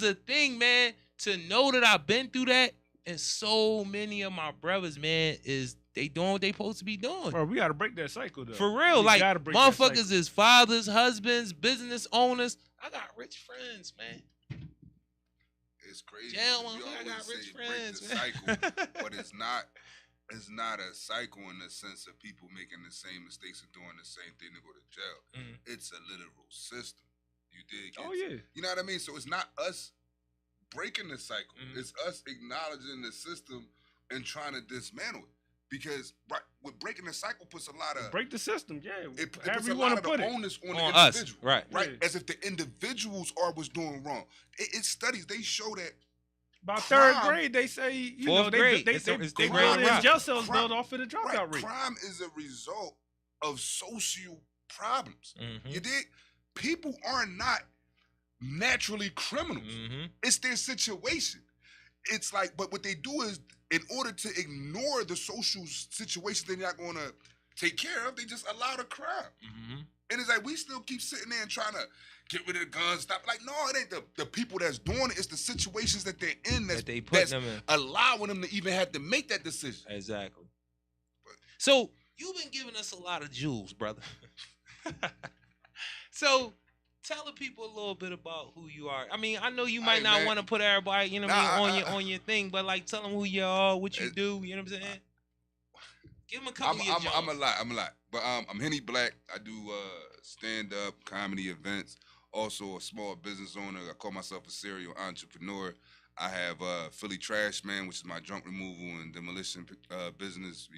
A: a thing, man. To know that I've been through that, and so many of my brothers, man, is they doing what they supposed to be doing.
B: Bro, we gotta break that cycle though.
A: For real, like motherfuckers is fathers, husbands, business owners. I got rich friends, man.
C: It's crazy.
A: Jail, I got rich friends,
C: break the cycle, but it's not a cycle in the sense of people making the same mistakes and doing the same thing to go to jail. It's a literal system. You dig?
B: Yeah.
C: You know what I mean? So it's not us breaking the cycle. It's us acknowledging the system and trying to dismantle it. Because with breaking the cycle puts a lot of
B: break the system. Yeah,
C: it puts a lot of the onus on the individual,
A: right?
C: Yeah. As if the individuals are what's doing wrong. It studies they show that.
B: About third grade, they say, you know, they jail cells built off of the dropout rate.
C: Crime is a result of social problems. You dig? People are not naturally criminals. It's their situation. It's like, but what they do is, in order to ignore the social situation they're not going to take care of, they just allow the crime. And it's like, we still keep sitting there and trying to get rid of the guns, stop. Like, no, it ain't the people that's doing it. It's the situations that they're in that's allowing them to even have to make that decision.
A: Exactly. So you've been giving us a lot of jewels, brother. So tell the people a little bit about who you are. I mean, I know you might not want to put everybody, you know what I mean, on your thing, but like tell them who you are, what you do, you know what I'm saying? Give them a couple of your jobs.
C: I'm a lot. But I'm Henny Black. I do stand-up comedy events. Also a small business owner. I call myself a serial entrepreneur. I have Philly Trash Man, which is my junk removal and demolition business.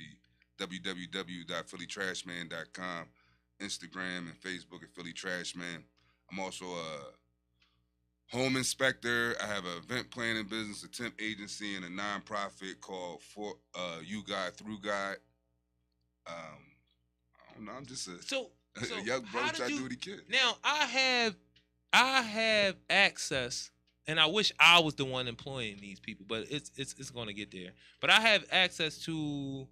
C: www.phillytrashman.com. Instagram and Facebook at Philly Trash Man. I'm also a home inspector. I have an event planning business, a temp agency, and a nonprofit called You Guide Through Guide. I don't know. I'm just a young brother trying to do what he can.
A: Now I have access, and I wish I was the one employing these people, but it's going to get there. But I have access to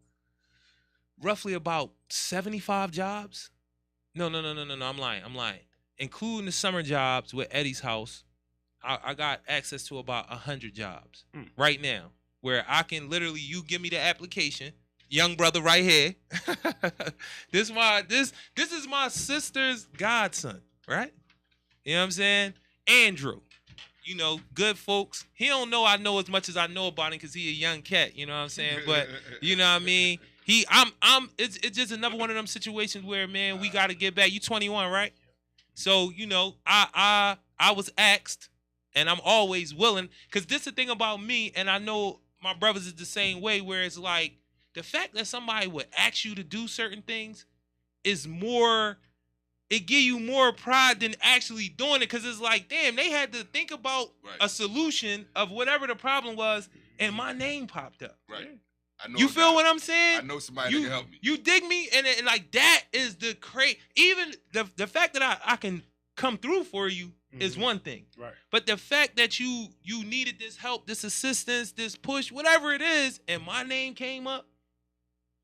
A: roughly about 75 jobs. No. I'm lying. Including the summer jobs with Eddie's house, I got access to about 100 jobs right now, where I can literally, you give me the application, young brother right here. This is my sister's godson, right? You know what I'm saying? Andrew, you know, good folks. He don't know I know as much as I know about him because he a young cat. You know what I'm saying? But you know what I mean. It's just another one of them situations where, man, we got to get back. You 21, right? So, you know, I was asked, and I'm always willing, because this is the thing about me, and I know my brothers is the same way, where it's like, the fact that somebody would ask you to do certain things is more, it give you more pride than actually doing it, because it's like, damn, they had to think about a solution of whatever the problem was, and my name popped up.
C: Right. I know
A: You
C: a
A: feel
C: guy.
A: what I'm saying?
C: I know somebody that
A: You
C: can help me.
A: you dig me, and like that is the even the fact that I can come through for you is one thing.
B: Right.
A: But the fact that you needed this help, this assistance, this push, whatever it is, and my name came up,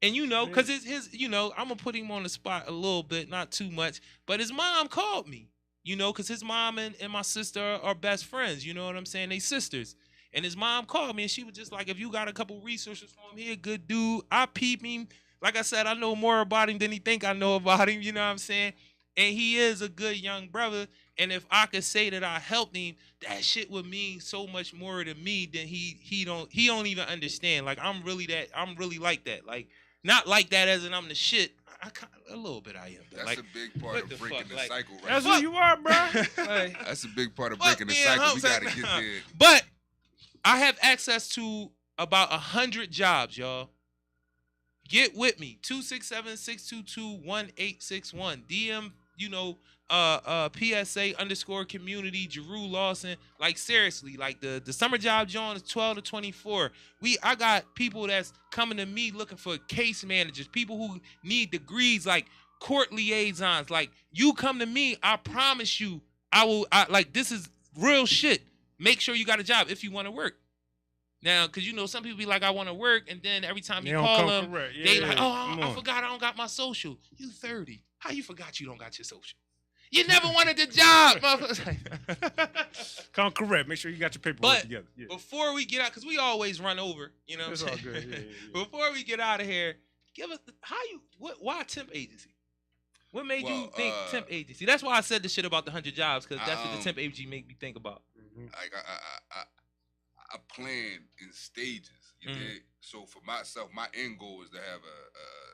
A: and because it's his, I'm gonna put him on the spot a little bit, not too much, but his mom called me, because his mom and my sister are best friends. You know what I'm saying? They sisters. And his mom called me, and she was just like, if you got a couple resources for him, he a good dude. I peep him. Like I said, I know more about him than he think I know about him. You know what I'm saying? And he is a good young brother. And if I could say that I helped him, that shit would mean so much more to me than he don't even understand. Like I'm really like that. Like not like that as in I'm the shit. A little bit I am.
C: That's
A: like,
C: a big part of breaking the cycle, right?
B: That's
C: now.
B: who you are, bro.
A: Like,
C: That's a big part of breaking the cycle. We gotta get there.
A: But I have access to about 100 jobs, y'all. Get with me. 267-622-1861. DM, PSA_community, Jarue Lawson. Like seriously, like the summer job joint is 12 to 24. I got people that's coming to me looking for case managers, people who need degrees like court liaisons. Like you come to me, I promise you, like this is real shit. Make sure you got a job if you want to work. Now, because some people be like, I want to work, and then every time you call them, they like, I forgot I don't got my social. You 30. How you forgot you don't got your social? You never wanted the job, motherfucker.
B: Come correct. Make sure you got your paperwork together. Yeah.
A: Before we get out, because we always run over,
B: It's all good. Yeah.
A: Before we get out of here, give us why Temp Agency? What made you think Temp Agency? That's why I said the shit about the 100 jobs, because that's what the Temp Agency make me think about.
C: Like I plan in stages. You dig? So for myself, my end goal is to have a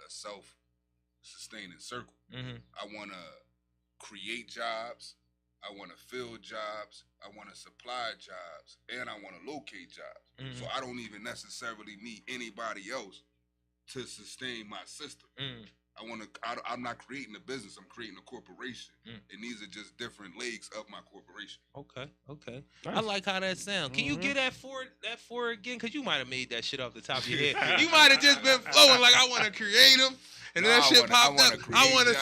C: self-sustaining circle. I want to create jobs. I want to fill jobs. I want to supply jobs, and I want to locate jobs. So I don't even necessarily need anybody else to sustain my system. I'm not creating a business. I'm creating a corporation, and these are just different legs of my corporation.
A: Okay.
B: Nice.
A: I like how that sounds. Can you get that for again? Because you might have made that shit off the top of your head. You might have just been flowing like I want to create them, and then that shit popped up. I want to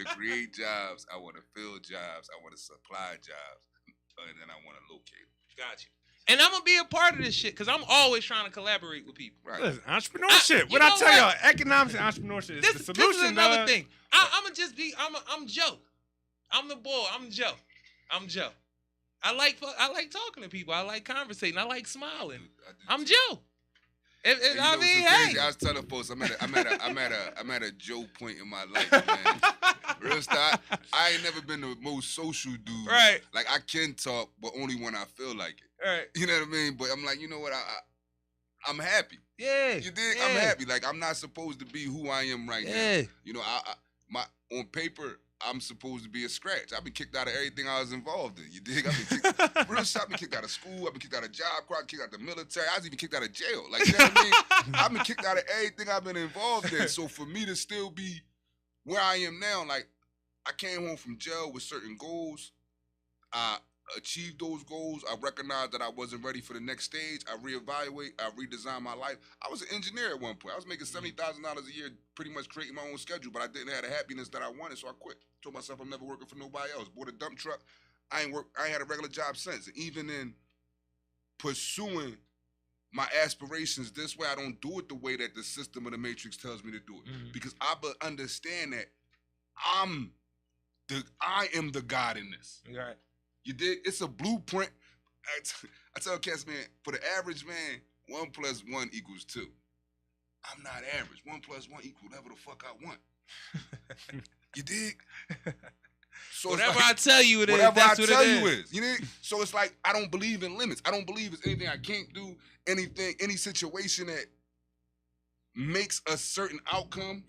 C: create jobs. I want to fill jobs. I want to supply jobs, and then I want to locate them.
A: Got you. And I'm gonna be a part of this shit because I'm always trying to collaborate with people.
C: Right.
B: Listen, entrepreneurship. What I tell y'all, economics and entrepreneurship is the solution.
A: This is another thing. I'm gonna just be. I'm Joe. I'm the boy. I'm Joe. I like talking to people. I like conversating. I like smiling. I'm Joe. I mean, hey.
C: I was telling folks I'm at a Joe point in my life, man. Real start. I ain't never been the most social dude.
A: Right.
C: Like I can talk, but only when I feel like it.
A: Right.
C: You know what I mean? But I'm like, you know what? I'm happy.
A: Yeah.
C: You dig?
A: Yeah.
C: I'm happy. Like I'm not supposed to be who I am right now. You know, on paper, I'm supposed to be a scratch. I've been kicked out of everything I was involved in. You dig? I've been kicked out of school. I've been kicked out of job. I've been kicked out of the military. I was even kicked out of jail. Like, you know what I mean? I've been kicked out of everything I've been involved in. So for me to still be where I am now, like, I came home from jail with certain goals. I achieved those goals. I recognized that I wasn't ready for the next stage. I reevaluate. I redesigned my life. I was an engineer at one point. I was making $70,000 a year, pretty much creating my own schedule, but I didn't have the happiness that I wanted, so I quit. Told myself I'm never working for nobody else. Bought a dump truck. I ain't had a regular job since. And even in pursuing my aspirations this way, I don't do it the way that the system of the Matrix tells me to do it. Because I understand that I am the God in this.
A: Right.
C: You dig? It's a blueprint. I tell cats, man, for the average man, 1 + 1 = 2. I'm not average. 1 + 1 = whatever the fuck I want. You dig? So
A: whatever I tell you it is, that's what it is.
C: You dig? So it's like I don't believe in limits. I don't believe it's anything I can't do, any situation that makes a certain outcome.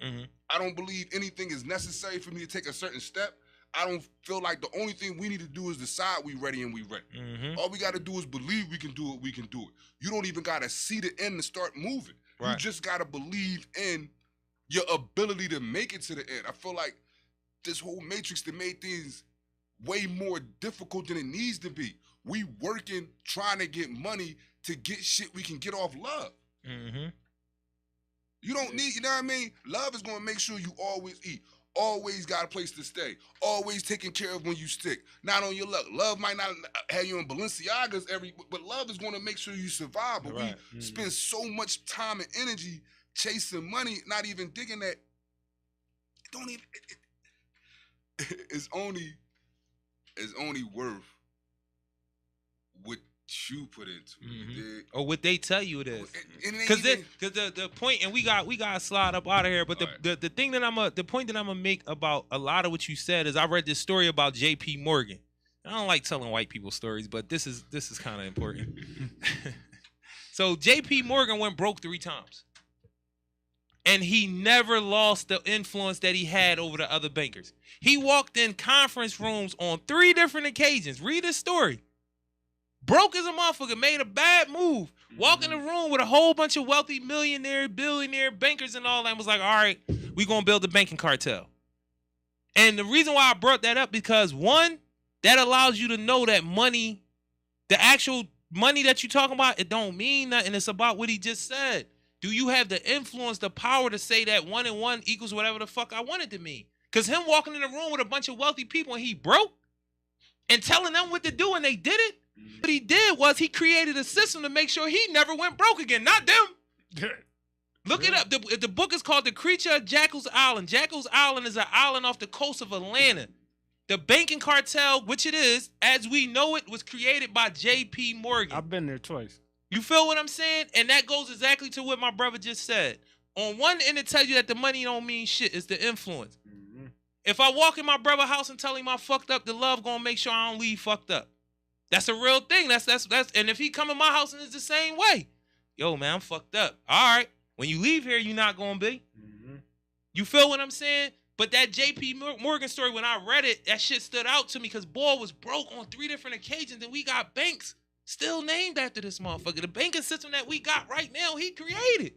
C: I don't believe anything is necessary for me to take a certain step. I don't feel like the only thing we need to do is decide we ready and we ready. All we got to do is believe we can do it, we can do it. You don't even got to see the end and start moving. Right. You just got to believe in your ability to make it to the end. I feel like this whole matrix that made things way more difficult than it needs to be. We working, trying to get money to get shit we can get off love.
A: Mm-hmm.
C: You don't need, you know what I mean? Love is going to make sure you always eat. Always got a place to stay. Always taken care of when you sick. Not on your luck. Love might not have you in Balenciagas but love is going to make sure you survive. But
B: Right.
C: we spend so much time and energy chasing money, not even digging that. It don't even. It's only worth what you put into it. dig?
A: Or what they tell you it is.
C: It ain't
A: Because
C: even-
A: the point, and we got to slide up out of here. But
C: Alright.
A: the thing that the point that I'm gonna make about a lot of what you said is I read this story about J.P. Morgan. I don't like telling white people stories, but this is kind of important. So J.P. Morgan went broke 3 times, and he never lost the influence that he had over the other bankers. He walked in conference rooms on 3 different occasions. Read his story. Broke as a motherfucker, made a bad move. Walk in the room with a whole bunch of wealthy millionaire, billionaire bankers and all that, and was like, all right, we gonna build a banking cartel. And the reason why I brought that up, because 1, that allows you to know that money, the actual money that you talking about, it don't mean nothing. It's about what he just said. Do you have the influence, the power to say that 1 and 1 equals whatever the fuck I want it to mean? Because him walking in the room with a bunch of wealthy people and he broke and telling them what to do and they did it, what he did was he created a system to make sure he never went broke again, not them. Look it up. The book is called The Creature of Jackal's Island. Jackal's Island is an island off the coast of Atlanta. The banking cartel, which it is, as we know it, was created by J.P. Morgan.
B: I've been there twice.
A: You feel what I'm saying? And that goes exactly to what my brother just said. On one end, it tells you that the money don't mean shit. It's the influence. If I walk in my brother's house and tell him I fucked up, the love gonna make sure I don't leave fucked up. That's a real thing. That's and if he come in my house and it's the same way, yo man, I'm fucked up. All right, when you leave here, you're not gonna be. You feel what I'm saying? But that J.P. Morgan story, when I read it, that shit stood out to me because boy was broke on 3 different occasions, and we got banks still named after this motherfucker. The banking system that we got right now, he created.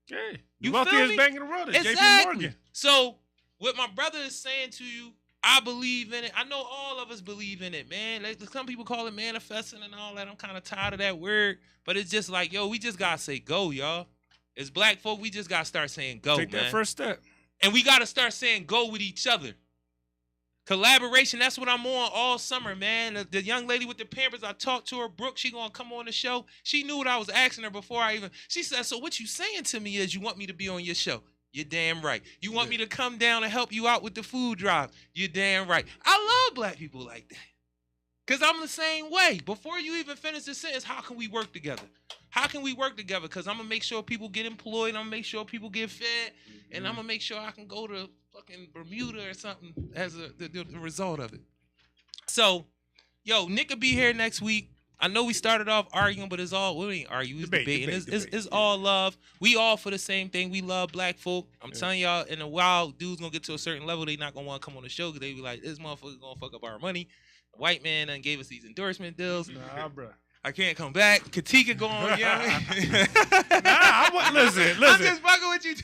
B: Yeah.
A: You
B: The wealthiest
A: feel me?
B: bank in the world is JP
A: Exactly.
B: Morgan.
A: So what my brother is saying to you, I believe in it. I know all of us believe in it, man. Like, some people call it manifesting and all that. I'm kind of tired of that word. But it's just like, yo, we just got to say go, y'all. As black folk, we just got to start saying go,
B: Take
A: man.
B: that first step.
A: And we got to start saying go with each other. Collaboration, that's what I'm on all summer, man. The young lady with the Pampers, I talked to her, Brooke, she going to come on the show. She knew what I was asking her before she said, so what you saying to me is you want me to be on your show. You're damn right. You want me to come down and help you out with the food drive. You're damn right. I love black people like that. Because I'm the same way. Before you even finish the sentence, how can we work together? How can we work together? Because I'm going to make sure people get employed. I'm going to make sure people get fed. And I'm going to make sure I can go to fucking Bermuda or something as the result of it. So, yo, Nick will be here next week. I know we started off arguing, but it's all, we ain't arguing, it's debating. It's all love. We all for the same thing. We love black folk. I'm telling y'all, in a while, dudes gonna get to a certain level, they not gonna want to come on the show because they be like, this motherfucker gonna fuck up our money. The white man done gave us these endorsement deals.
B: Nah, bro.
A: I can't come back. Katika going, you know what I mean?
B: I want, listen.
A: I'm just fucking with you.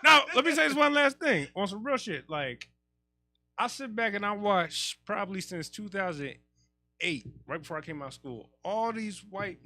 B: Now, let me say this one last thing on some real shit. Like, I sit back and I watch probably since 2008, right before I came out of school, all these white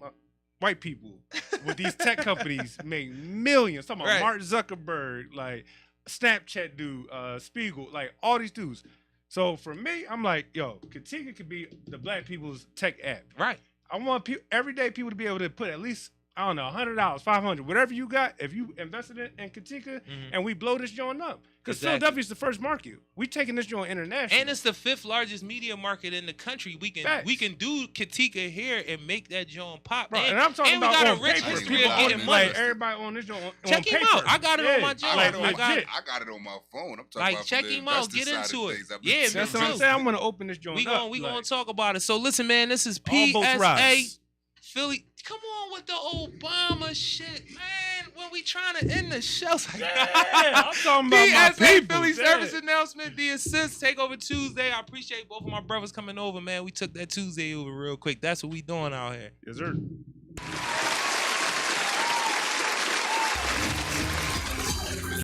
B: people with these tech companies make millions. Talking about
A: Right.
B: Mark Zuckerberg, like Snapchat dude, Spiegel, like all these dudes. So for me, I'm like, yo, Katika could be the black people's tech app.
A: Right.
B: I want everyday people to be able to put at least, I don't know, $100, $500, whatever you got. If you invested in Katika and we blow this joint up, because
A: Exactly.
B: Philadelphia is the first market. We taking this joint international.
A: And it's the 5th largest media market in the country. We can
B: Facts.
A: do Katika here and make that joint pop.
B: Bro, and I'm talking
A: and we
B: about
A: got
B: on
A: a rich
B: paper.
A: history
C: People
A: of
C: on
A: getting
C: this
A: money.
B: Like everybody on this joint on
A: Check him
B: paper.
A: out. I got it on my
B: Yeah,
A: job.
B: like
A: I got
B: legit.
A: it.
C: I got it on my phone. I'm talking
A: Like,
C: about
A: check
C: from the
A: him out.
C: investor
A: Get
C: side of
A: into it.
C: things. I've been
A: Yeah,
C: seeing
B: That's
A: me
B: what I'm
A: too.
B: saying. I'm gonna open this joint
A: We
B: up.
A: gonna
B: like,
A: talk about it. So listen, man, this is
B: all boats
A: PSA
B: rise.
A: Philly. Come on with the Obama shit, man. When we trying to end the show, it's like,
B: Yeah, I'm talking about my
A: PSA
B: people.
A: Philly
B: yeah.
A: service announcement. The assist take over Tuesday. I appreciate both of my brothers coming over, man. We took that Tuesday over real quick. That's what we doing out here.
B: Yes, sir.